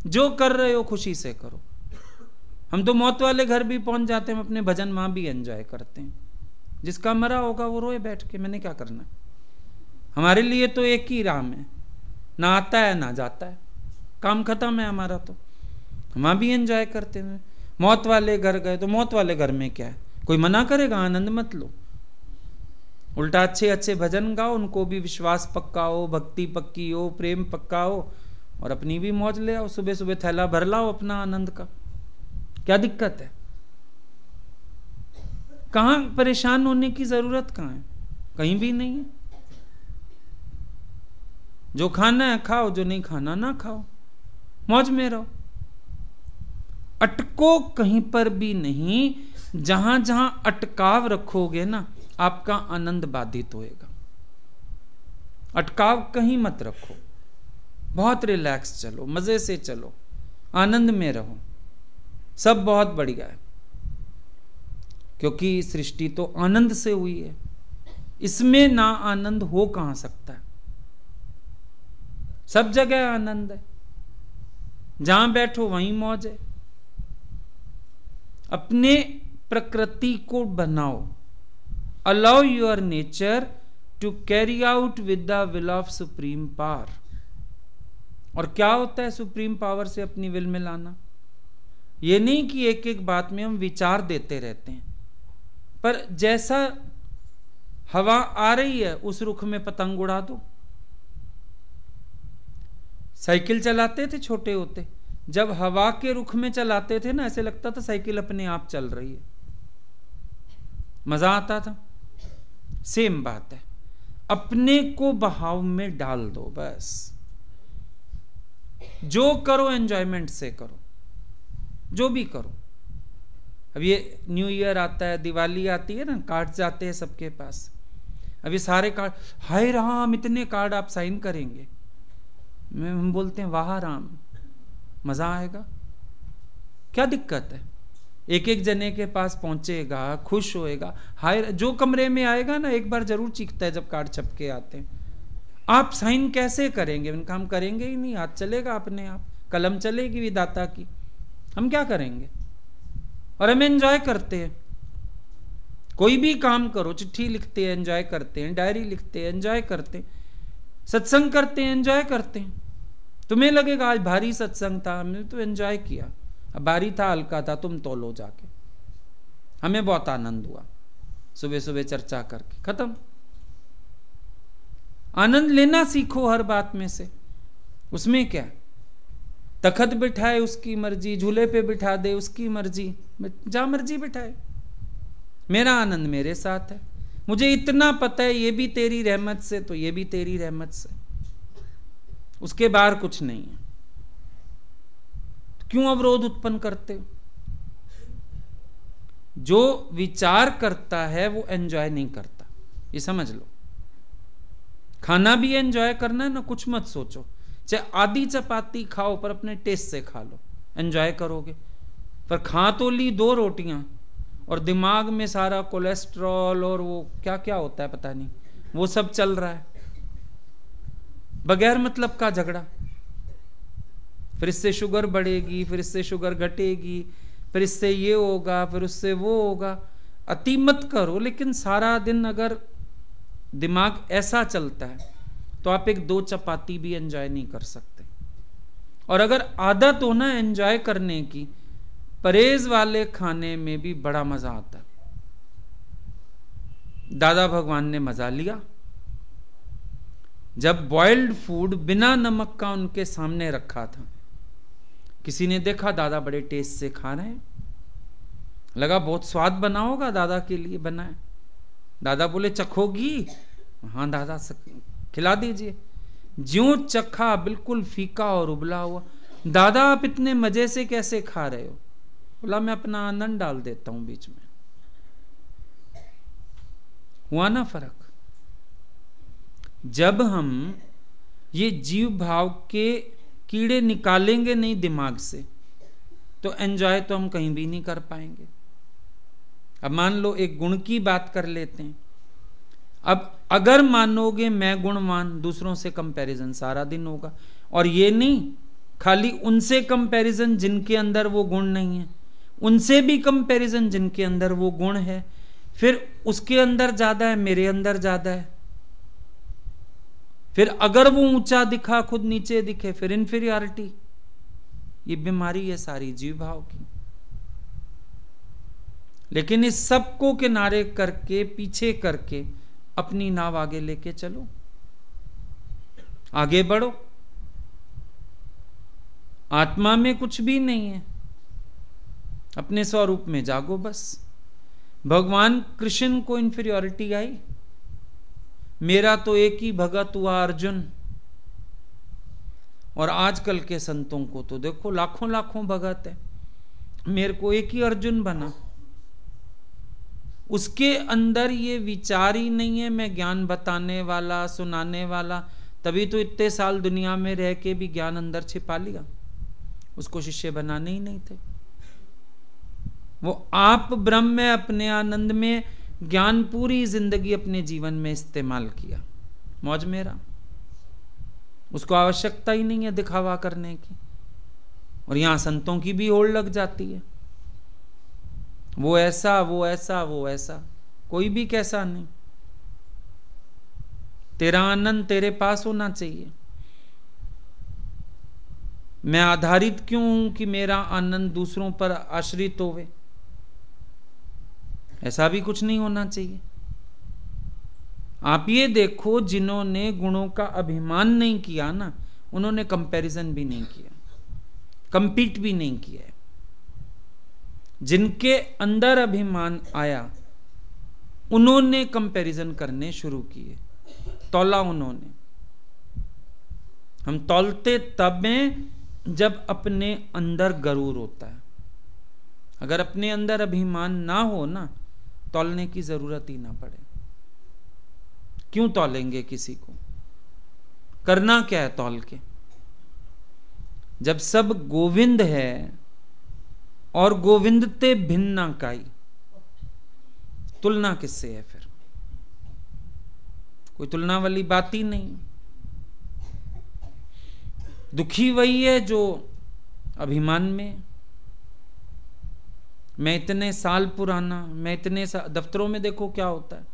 S1: जो कर रहे हो खुशी से करो। हम तो मौत वाले घर भी पहुंच जाते हैं, हम अपने भजन वहां भी एंजॉय करते हैं। जिसका मरा होगा वो रोए बैठ के, मैंने क्या करना। हमारे लिए तो एक ही राम है, ना आता है ना जाता है, काम खत्म है हमारा। तो हम भी एंजॉय करते हैं। मौत वाले घर गए तो मौत वाले घर में क्या है? कोई मना करेगा? आनंद मत लो। उल्टा अच्छे अच्छे भजन गाओ, उनको भी विश्वास पक्का हो, भक्ति पक्की हो, प्रेम पक्का हो, और अपनी भी मौज ले आओ। सुबह सुबह थैला भर लाओ अपना आनंद का, क्या दिक्कत है? कहां परेशान होने की जरूरत कहां है? कहीं भी नहीं है। जो खाना है खाओ, जो नहीं खाना ना खाओ, मौज में रहो। अटको कहीं पर भी नहीं। जहां जहां अटकाव रखोगे ना, आपका आनंद बाधित होएगा। अटकाव कहीं मत रखो, बहुत रिलैक्स चलो, मजे से चलो, आनंद में रहो, सब बहुत बढ़िया है। क्योंकि सृष्टि तो आनंद से हुई है, इसमें ना आनंद हो कहां सकता है? सब जगह आनंद है, जहां बैठो वहीं मौज है। अपने प्रकृति को बनाओ, allow your nature to carry out with the will of supreme power. और क्या होता है सुप्रीम पावर से अपनी विल में लाना? ये नहीं कि एक एक बात में हम विचार देते रहते हैं, पर जैसा हवा आ रही है उस रुख में पतंग उड़ा दो। साइकिल चलाते थे छोटे होते, जब हवा के रुख में चलाते थे ना, ऐसे लगता था साइकिल अपने आप चल रही है, मजा आता था। सेम बात है, अपने को बहाव में डाल दो बस। जो करो एंजॉयमेंट से करो, जो भी करो। अब ये न्यू ईयर आता है, दिवाली आती है ना, कार्ड जाते हैं सबके पास। अब ये सारे कार्ड, हाय राम इतने कार्ड आप साइन करेंगे। हम बोलते हैं वाह राम, मजा आएगा, क्या दिक्कत है? एक एक जने के पास पहुंचेगा, खुश होएगा, हाय। जो कमरे में आएगा ना, एक बार जरूर चीखता है जब कार्ड छपके आते हैं। आप साइन कैसे करेंगे? उनका हम करेंगे ही नहीं, हाथ चलेगा अपने आप, कलम चलेगी विधाता की, हम क्या करेंगे? और हम एंजॉय करते हैं। कोई भी काम करो, चिट्ठी लिखते हैं एंजॉय करते हैं, डायरी लिखते हैं एंजॉय करते हैं, सत्संग करते हैं एंजॉय करते हैं। तुम्हें लगेगा आज भारी सत्संग था, हमने तो एंजॉय किया। अब भारी था हल्का था, तुम तोलो जाके। हमें बहुत आनंद हुआ सुबह सुबह चर्चा करके, खत्म। आनंद लेना सीखो हर बात में से। उसमें क्या, तखत बिठाए उसकी मर्जी, झूले पे बिठा दे उसकी मर्जी, जहां मर्जी बिठाए, मेरा आनंद मेरे साथ है। मुझे इतना पता है ये भी तेरी रहमत से, तो ये भी तेरी रहमत से, उसके बाहर कुछ नहीं है। क्यों अवरोध उत्पन्न करते हो? जो विचार करता है वो एंजॉय नहीं करता, ये समझ लो। खाना भी एंजॉय करना है ना, कुछ मत सोचो, चाहे आधी चपाती खाओ पर अपने टेस्ट से खा लो, एंजॉय करोगे। पर खा तो ली 2 रोटियां और दिमाग में सारा कोलेस्ट्रॉल और वो क्या क्या होता है पता नहीं, वो सब चल रहा है, बगैर मतलब का झगड़ा। फिर इससे शुगर बढ़ेगी, फिर इससे शुगर घटेगी, फिर इससे ये होगा, फिर उससे वो होगा। अति मत करो, लेकिन सारा दिन अगर दिमाग ऐसा चलता है तो आप एक 2 चपाती भी एंजॉय नहीं कर सकते। और अगर आदत हो ना एंजॉय करने की, परहेज वाले खाने में भी बड़ा मजा आता है। दादा भगवान ने मजा लिया जब बॉइल्ड फूड बिना नमक का उनके सामने रखा था। किसी ने देखा दादा बड़े टेस्ट से खा रहे हैं, लगा बहुत स्वाद बना होगा, दादा के लिए बनाए। दादा बोले चखोगी? हाँ दादा खिला दीजिए। ज्यों चखा, बिल्कुल फीका और उबला हुआ। दादा आप इतने मजे से कैसे खा रहे हो? बोला मैं अपना आनंद डाल देता हूं बीच में। हुआ ना फर्क? जब हम ये जीव भाव के कीड़े निकालेंगे नहीं दिमाग से, तो एंजॉय तो हम कहीं भी नहीं कर पाएंगे। अब मान लो एक गुण की बात कर लेते हैं। अब अगर मानोगे मैं गुणवान, दूसरों से कंपैरिजन सारा दिन होगा। और ये नहीं खाली उनसे कंपैरिजन जिनके अंदर वो गुण नहीं है, उनसे भी कंपैरिजन जिनके अंदर वो गुण है। फिर उसके अंदर ज्यादा है, मेरे अंदर ज्यादा है। फिर अगर वो ऊंचा दिखा, खुद नीचे दिखे, फिर इन्फीरियरिटी। ये बीमारी है सारी जीव भाव की। लेकिन इस सब को किनारे करके, पीछे करके अपनी नाव आगे लेके चलो, आगे बढ़ो। आत्मा में कुछ भी नहीं है, अपने स्वरूप में जागो बस। भगवान कृष्ण को इंफीरियोरिटी आई, मेरा तो एक ही भगत हुआ अर्जुन, और आजकल के संतों को तो देखो लाखों लाखों भगत है, मेरे को एक ही अर्जुन बना। उसके अंदर ये विचार ही नहीं है मैं ज्ञान बताने वाला, सुनाने वाला, तभी तो इतने साल दुनिया में रह के भी ज्ञान अंदर छिपा लिया। उसको शिष्य बनाने ही नहीं थे। वो आप ब्रह्म में अपने आनंद में ज्ञान पूरी जिंदगी अपने जीवन में इस्तेमाल किया, मौज मेरा। उसको आवश्यकता ही नहीं है दिखावा करने की। और यहां संतों की भी होड़ लग जाती है, वो ऐसा वो ऐसा वो ऐसा, कोई भी कैसा नहीं। तेरा आनंद तेरे पास होना चाहिए। मैं आधारित क्यों हूं कि मेरा आनंद दूसरों पर आश्रित होवे, ऐसा भी कुछ नहीं होना चाहिए। आप ये देखो, जिन्होंने गुणों का अभिमान नहीं किया ना, उन्होंने कंपैरिजन भी नहीं किया, कंपीट भी नहीं किया। जिनके अंदर अभिमान आया उन्होंने कंपैरिजन करने शुरू किए, तौला उन्होंने। हम तौलते तब में जब अपने अंदर गरूर होता है। अगर अपने अंदर अभिमान ना हो ना, तौलने की जरूरत ही ना पड़े। क्यों तौलेंगे किसी को? करना क्या है तौल के? जब सब गोविंद है और गोविंद ते भिन्ना काई, तुलना किससे है फिर? कोई तुलना वाली बात ही नहीं। दुखी वही है जो अभिमान में, मैं इतने साल पुराना, मैं इतने दफ्तरों में देखो क्या होता है,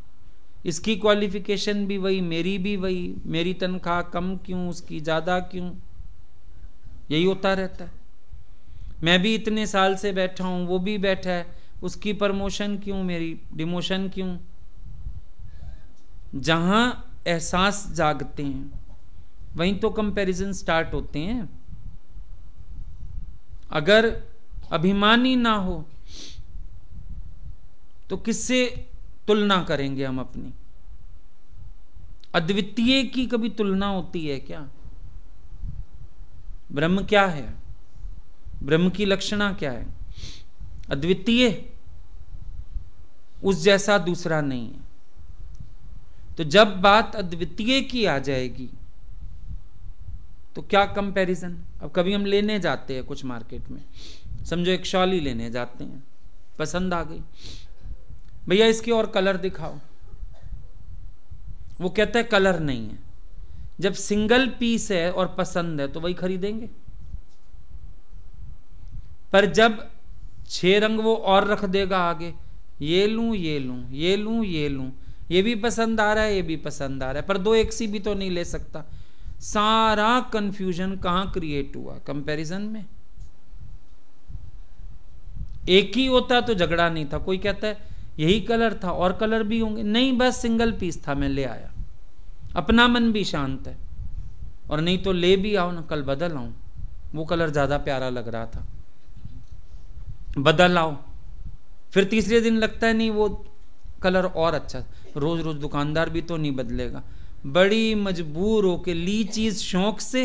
S1: इसकी क्वालिफिकेशन भी वही, मेरी भी वही, मेरी तनख्वाह कम क्यों, उसकी ज्यादा क्यों, यही होता रहता है। मैं भी इतने साल से बैठा हूं, वो भी बैठा है, उसकी प्रमोशन क्यों, मेरी डिमोशन क्यों। जहां एहसास जागते हैं वहीं तो कंपैरिजन स्टार्ट होते हैं। अगर अभिमान ही ना हो तो किससे तुलना करेंगे हम अपनी? अद्वितीय की कभी तुलना होती है क्या? ब्रह्म क्या है? ब्रह्म की लक्षणा क्या है? अद्वितीय, उस जैसा दूसरा नहीं है। तो जब बात अद्वितीय की आ जाएगी तो क्या कंपैरिजन? अब कभी हम लेने जाते हैं कुछ मार्केट में, समझो एक शॉल ही लेने जाते हैं, पसंद आ गई, भैया इसके और कलर दिखाओ। वो कहता है कलर नहीं है। जब सिंगल पीस है और पसंद है तो वही खरीदेंगे। पर जब 6 रंग वो और रख देगा आगे, ये लूं ये लूं ये लूं ये लूं, ये भी पसंद आ रहा है ये भी पसंद आ रहा है, पर 2 एक सी भी तो नहीं ले सकता। सारा कंफ्यूजन कहां क्रिएट हुआ? कंपैरिजन में। एक ही होता तो झगड़ा नहीं था। कोई कहता है यही कलर था और कलर भी होंगे, नहीं बस सिंगल पीस था मैं ले आया, अपना मन भी शांत है। और नहीं तो ले भी आओ ना, कल बदल आऊं, वो कलर ज्यादा प्यारा लग रहा था, बदल आओ। फिर तीसरे दिन लगता है नहीं वो कलर और अच्छा। रोज रोज दुकानदार भी तो नहीं बदलेगा। बड़ी मजबूर होके ली चीज शौक से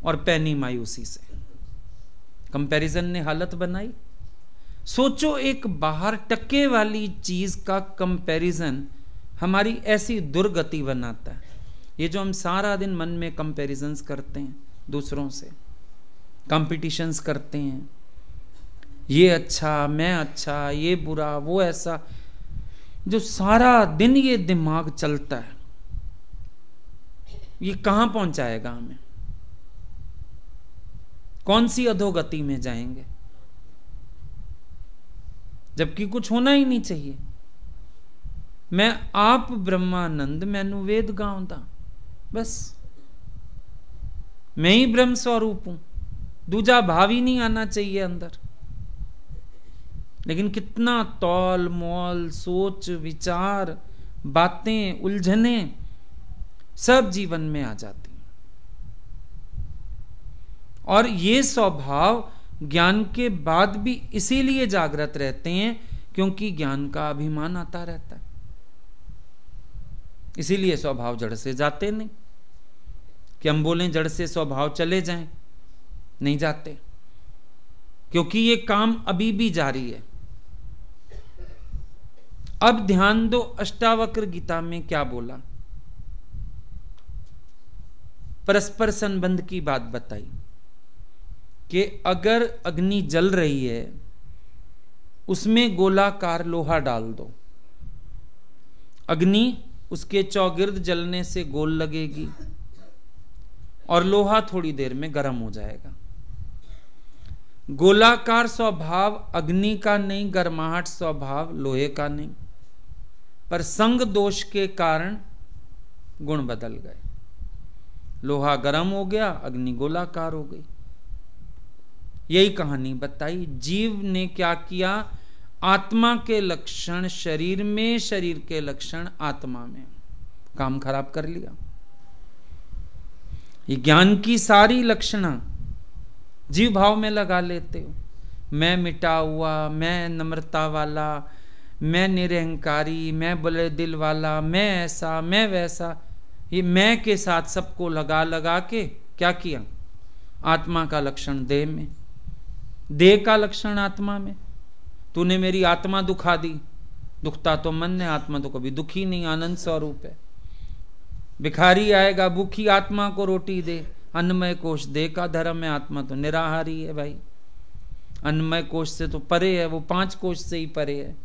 S1: और पहनी मायूसी से। कंपैरिजन ने हालत बनाई। सोचो, एक बाहर टके वाली चीज का कंपैरिजन हमारी ऐसी दुर्गति बनाता है। ये जो हम सारा दिन मन में कंपैरिजन्स करते हैं, दूसरों से कंपटीशंस करते हैं, ये अच्छा मैं अच्छा, ये बुरा वो ऐसा, जो सारा दिन ये दिमाग चलता है, ये कहां पहुंचाएगा हमें? कौन सी अधोगति में जाएंगे? जबकि कुछ होना ही नहीं चाहिए। मैं आप ब्रह्मानंद मैनू वेद गाऊंदा, बस मैं ही ब्रह्म स्वरूप हूं, दूजा भाव ही नहीं आना चाहिए अंदर। लेकिन कितना तौल मोल सोच विचार बातें, उलझने सब जीवन में आ जाती हैं। और ये स्वभाव ज्ञान के बाद भी इसीलिए जागृत रहते हैं क्योंकि ज्ञान का अभिमान आता रहता है। इसीलिए स्वभाव जड़ से जाते नहीं, कि हम बोलें जड़ से स्वभाव चले जाएं, नहीं जाते, क्योंकि ये काम अभी भी जारी है। अब ध्यान दो, अष्टावक्र गीता में क्या बोला, परस्पर संबंध की बात बताई कि अगर अग्नि जल रही है उसमें गोलाकार लोहा डाल दो, अग्नि उसके चौगिर्द जलने से गोल लगेगी और लोहा थोड़ी देर में गर्म हो जाएगा। गोलाकार स्वभाव अग्नि का नहीं, गर्माहट स्वभाव लोहे का नहीं, पर संग दोष के कारण गुण बदल गए। लोहा गर्म हो गया, अग्नि गोलाकार हो गई। यही कहानी बताई। जीव ने क्या किया, आत्मा के लक्षण शरीर में, शरीर के लक्षण आत्मा में, काम खराब कर लिया। ये ज्ञान की सारी लक्षणा जीव भाव में लगा लेते हो। मैं मिटा हुआ, मैं नम्रता वाला, मैं निरहंकारी, मैं बड़े दिल वाला, मैं ऐसा, मैं वैसा, ये मैं के साथ सबको लगा लगा के क्या किया, आत्मा का लक्षण देह में, देह का लक्षण आत्मा में। तूने मेरी आत्मा दुखा दी, दुखता तो मन है, आत्मा तो कभी दुखी नहीं, आनंद स्वरूप है। भिखारी आएगा, भूखी आत्मा को रोटी दे, अन्नमय कोश देह का धर्म है, आत्मा तो निराहारी है भाई, अन्नमय कोश से तो परे है, वो 5 कोश से ही परे है।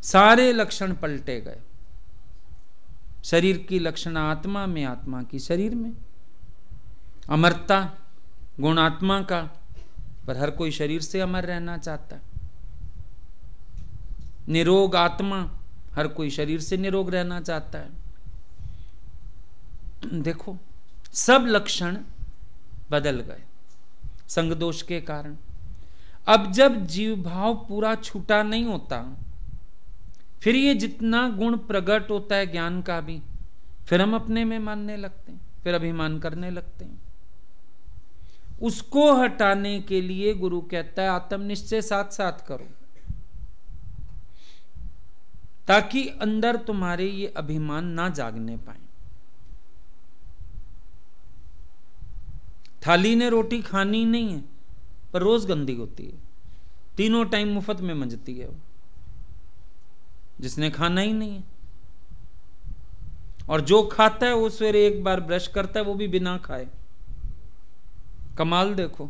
S1: सारे लक्षण पलटे गए। शरीर की लक्षण आत्मा में, आत्मा की शरीर में। अमरता गुण आत्मा का, पर हर कोई शरीर से अमर रहना चाहता है। निरोग आत्मा, हर कोई शरीर से निरोग रहना चाहता है। देखो सब लक्षण बदल गए संग दोष के कारण। अब जब जीव भाव पूरा छूटा नहीं होता, फिर ये जितना गुण प्रकट होता है ज्ञान का भी, फिर हम अपने में मानने लगते हैं, फिर अभिमान करने लगते हैं। उसको हटाने के लिए गुरु कहता है आत्मनिश्चय साथ साथ करो, ताकि अंदर तुम्हारे ये अभिमान ना जागने पाए। थाली ने रोटी खानी नहीं है, पर रोज गंदी होती है, तीनों टाइम मुफ्त में मंजती है वो, जिसने खाना ही नहीं है। और जो खाता है वो सवेरे एक बार ब्रश करता है, वो भी बिना खाए। कमाल देखो,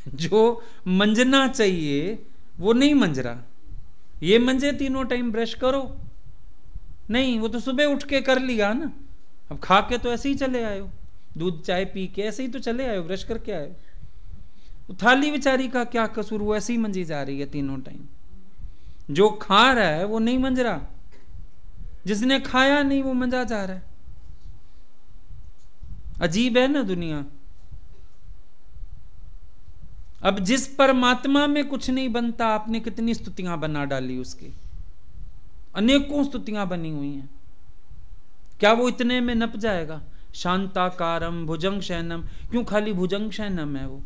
S1: जो मंजना चाहिए वो नहीं मंज रहा। ये मंजे तीनों टाइम ब्रश करो, नहीं, वो तो सुबह उठ के कर लिया ना, अब खा के तो ऐसे ही चले आए हो, दूध चाय पी के ऐसे ही तो चले आए हो, ब्रश करके आए हो। थाली बेचारी का क्या कसूर, वो ऐसे ही मंजी जा रही है तीनों टाइम। जो खा रहा है वो नहीं मंज रहा, जिसने खाया नहीं वो मंजा जा रहा है। अजीब है ना दुनिया। अब जिस परमात्मा में कुछ नहीं बनता, आपने कितनी स्तुतियां बना डाली उसकी, अनेकों स्तुतियां बनी हुई हैं। क्या वो इतने में नप जाएगा? शांताकारम भुजंग शयनम, क्यों खाली भुजंग शयनम है वो?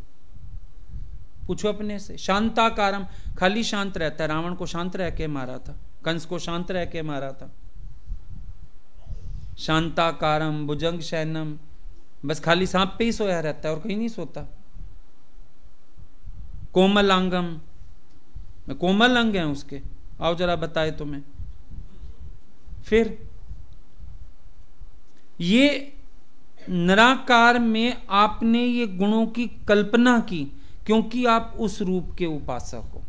S1: पूछो अपने से। शांताकारम, खाली शांत रहता है। रावण को शांत रह के मारा था, कंस को शांत रह के मारा था। शांताकारम भुजंग शयनम, बस खाली सांप पे ही सोया रहता है और कहीं नहीं सोता। कोमलांगम, कोमल अंग हैं उसके, आओ जरा बताए तुम्हें। फिर ये निराकार में आपने ये गुणों की कल्पना की, क्योंकि आप उस रूप के उपासक हो,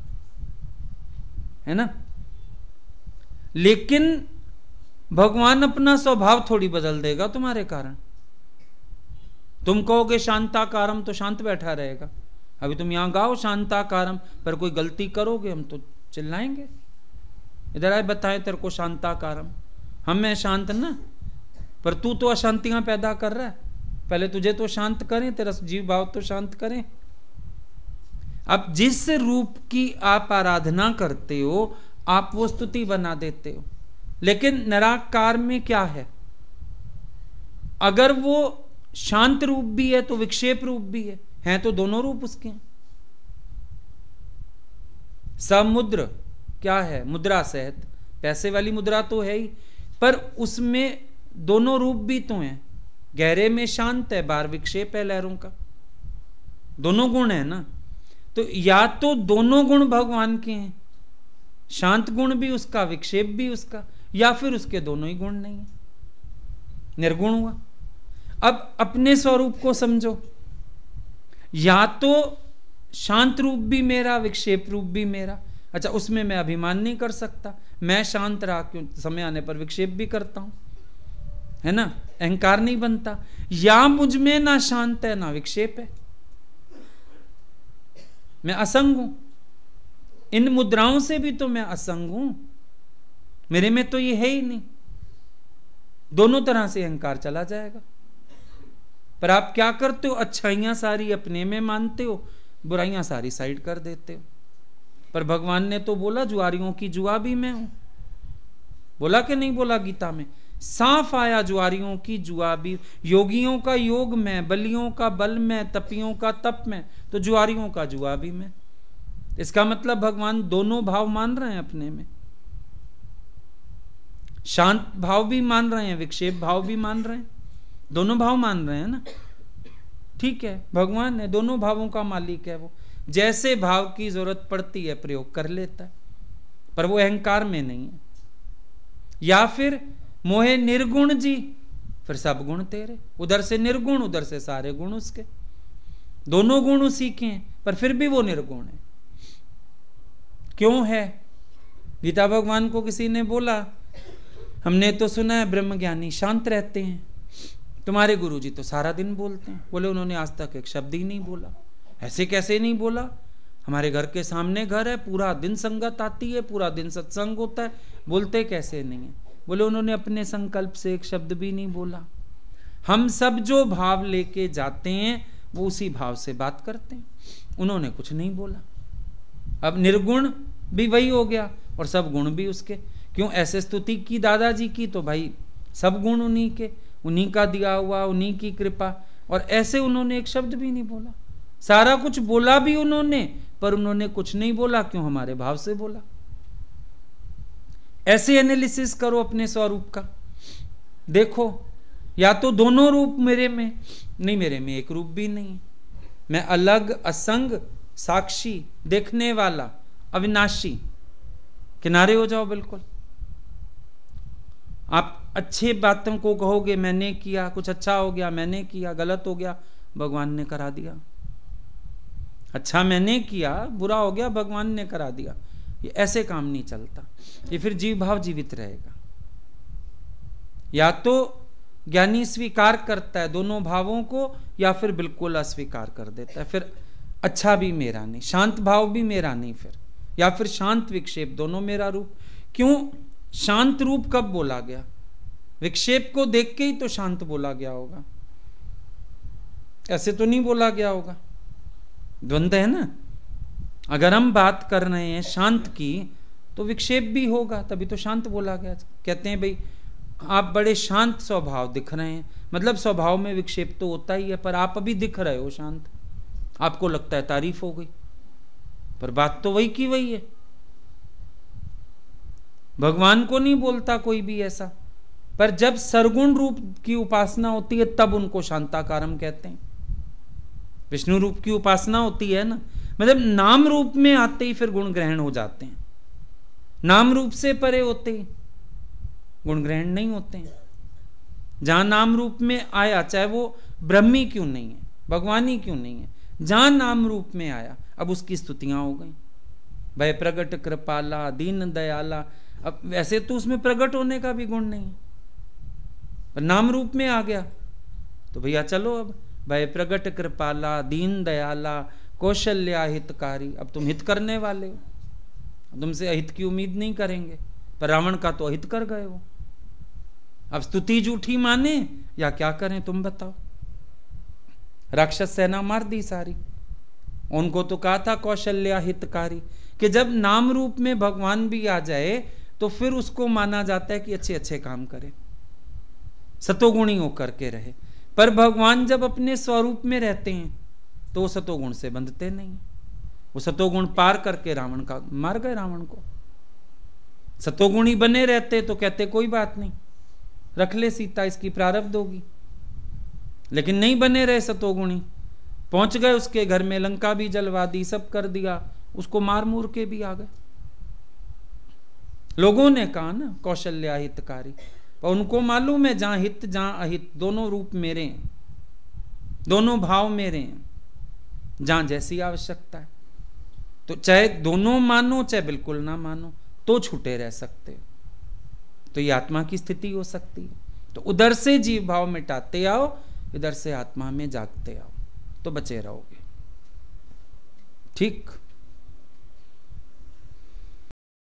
S1: है ना। लेकिन भगवान अपना स्वभाव थोड़ी बदल देगा तुम्हारे कारण। तुम कहोगे शांताकारम तो शांत बैठा रहेगा। अभी तुम यहां गाओ शांताकारम, पर कोई गलती करोगे हम तो चिल्लाएंगे, इधर आए बताए तेरे को शांताकारम। हम हैं शांत ना, पर तू तो अशांतियां पैदा कर रहा है। पहले तुझे तो शांत करें, तेरा जीव भाव तो शांत करें। अब जिस रूप की आप आराधना करते हो, आप वो स्तुति बना देते हो। लेकिन निराकार में क्या है, अगर वो शांत रूप भी है तो विक्षेप रूप भी है तो दोनों रूप उसके हैं। समुद्र क्या है, मुद्रा सहित, पैसे वाली मुद्रा तो है ही, पर उसमें दोनों रूप भी तो हैं। गहरे में शांत है, बाहर विक्षेप है लहरों का, दोनों गुण है ना। तो या तो दोनों गुण भगवान के हैं, शांत गुण भी उसका, विक्षेप भी उसका, या फिर उसके दोनों ही गुण नहीं है, निर्गुण हुआ। अब अपने स्वरूप को समझो, या तो शांत रूप भी मेरा, विक्षेप रूप भी मेरा। अच्छा, उसमें मैं अभिमान नहीं कर सकता, मैं शांत रहा, क्यों समय आने पर विक्षेप भी करता हूं, है ना, अहंकार नहीं बनता। या मुझ में ना शांत है ना विक्षेप है, मैं असंग हूं। इन मुद्राओं से भी तो मैं असंग हूं, मेरे में तो ये है ही नहीं। दोनों तरह से अहंकार चला जाएगा। पर आप क्या करते हो, अच्छाइयां सारी अपने में मानते हो, बुराइयां सारी साइड कर देते हो। पर भगवान ने तो बोला जुआरियों की जुआ भी मैं हूं, बोला कि नहीं बोला गीता में, साफ आया जुआरियों की जुआ भी। योगियों का योग में, बलियों का बल में, तपियों का तप में, तो जुआरियों का जुआ भी मैं। इसका मतलब भगवान दोनों भाव मान रहे हैं अपने में, शांत भाव भी मान रहे हैं, विक्षेप भाव भी मान रहे हैं, दोनों भाव मान रहे हैं ना। ठीक है, भगवान है, दोनों भावों का मालिक है। वो जैसे भाव की जरूरत पड़ती है प्रयोग कर लेता है, पर वो अहंकार में नहीं है। या फिर मोहे निर्गुण जी, फिर सब गुण तेरे, उधर से निर्गुण, उधर से सारे गुण उसके, दोनों गुण उसी के हैं, पर फिर भी वो निर्गुण है। क्यों है? गीता भगवान को किसी ने बोला, हमने तो सुना है ब्रह्मज्ञानी शांत रहते हैं, तुम्हारे गुरुजी तो सारा दिन बोलते हैं। बोले उन्होंने आज तक एक शब्द ही नहीं बोला। ऐसे कैसे नहीं बोला? हमारे घर के सामने घर है, पूरा दिन संगत आती है, पूरा दिन सत्संग होता है, बोलते कैसे नहीं है? बोले उन्होंने अपने संकल्प से एक शब्द भी नहीं बोला। हम सब जो भाव लेके जाते हैं वो उसी भाव से बात करते हैं, उन्होंने कुछ नहीं बोला। अब निर्गुण भी वही हो गया और सब गुण भी उसके। क्यों ऐसे स्तुति की दादाजी की, तो भाई सब गुण उन्हीं के, उन्हीं का दिया हुआ, उन्हीं की कृपा। और ऐसे उन्होंने एक शब्द भी नहीं बोला, सारा कुछ बोला भी उन्होंने, पर उन्होंने कुछ नहीं बोला। क्यों? हमारे भाव से बोला। ऐसे एनालिसिस करो अपने स्वरूप का, देखो या तो दोनों रूप मेरे में नहीं, मेरे में एक रूप भी नहीं, मैं अलग, असंग, साक्षी, देखने वाला, अविनाशी। किनारे हो जाओ बिल्कुल। आप अच्छे बातों को कहोगे मैंने किया, कुछ अच्छा हो गया मैंने किया, गलत हो गया भगवान ने करा दिया। अच्छा मैंने किया, बुरा हो गया भगवान ने करा दिया। ये ऐसे काम नहीं चलता, ये फिर जीव भाव जीवित रहेगा। या तो ज्ञानी स्वीकार करता है दोनों भावों को, या फिर बिल्कुल अस्वीकार कर देता है। फिर अच्छा भी मेरा नहीं, शांत भाव भी मेरा नहीं, फिर या फिर शांत विक्षेप दोनों मेरा रूप। क्यों शांत रूप कब बोला गया? विक्षेप को देख के ही तो शांत बोला गया होगा, ऐसे तो नहीं बोला गया होगा। द्वंद्व है ना। अगर हम बात कर रहे हैं शांत की, तो विक्षेप भी होगा, तभी तो शांत बोला गया। कहते हैं भाई आप बड़े शांत स्वभाव दिख रहे हैं, मतलब स्वभाव में विक्षेप तो होता ही है, पर आप अभी दिख रहे हो शांत। आपको लगता है तारीफ हो गई, पर बात तो वही की वही है। भगवान को नहीं बोलता कोई भी ऐसा, पर जब सरगुण रूप की उपासना होती है तब उनको शांताकारम कहते हैं। विष्णु रूप की उपासना होती है ना, मतलब नाम रूप में आते ही फिर गुण ग्रहण हो जाते हैं। नाम रूप से परे होते ही गुण ग्रहण नहीं होते हैं। जहां नाम रूप में आया, चाहे वो ब्रह्मी क्यों नहीं है, भगवानी क्यों नहीं है, जहां नाम रूप में आया अब उसकी स्तुतियां हो गई। भय प्रगट कृपाला, दीन दयाला। अब वैसे तो उसमें प्रगट होने का भी गुण नहीं है, पर नाम रूप में आ गया तो भैया चलो अब भय प्रगट कृपाला, दीन दयाला, कौशल्या हितकारी। अब तुम हित करने वाले हो, तुमसे अहित की उम्मीद नहीं करेंगे, पर रावण का तो अहित कर गए हो। अब स्तुति झूठी माने या क्या करें तुम बताओ। राक्षस सेना मार दी सारी। उनको तो कहा था कौशल्या हितकारी, कि जब नाम रूप में भगवान भी आ जाए तो फिर उसको माना जाता है कि अच्छे अच्छे काम करे, सतोगुणी होकर के रहे। पर भगवान जब अपने स्वरूप में रहते हैं तो वो सतोगुण से बंधते नहीं। वो सतोगुण पार करके रावण का मार गए रावण को। सतोगुणी बने रहते तो कहते कोई बात नहीं, रख ले सीता, इसकी प्रारब्ध होगी। लेकिन नहीं बने रहे सतोगुणी, पहुंच गए उसके घर में, लंका भी जलवा दी, सब कर दिया, उसको मार मूर के भी आ गए। लोगों ने कहा ना कौशल्या हितकारी, पर उनको मालूम है जहां हित जहां अहित दोनों रूप मेरे हैं, दोनों भाव मेरे हैं, जहां जैसी आवश्यकता है। तो चाहे दोनों मानो चाहे बिल्कुल ना मानो तो छूटे रह सकते हो। तो ये आत्मा की स्थिति हो सकती है। तो उधर से जीव भाव मिटाते आओ, इधर से आत्मा में जागते आओ, तो बचे रहोगे। ठीक।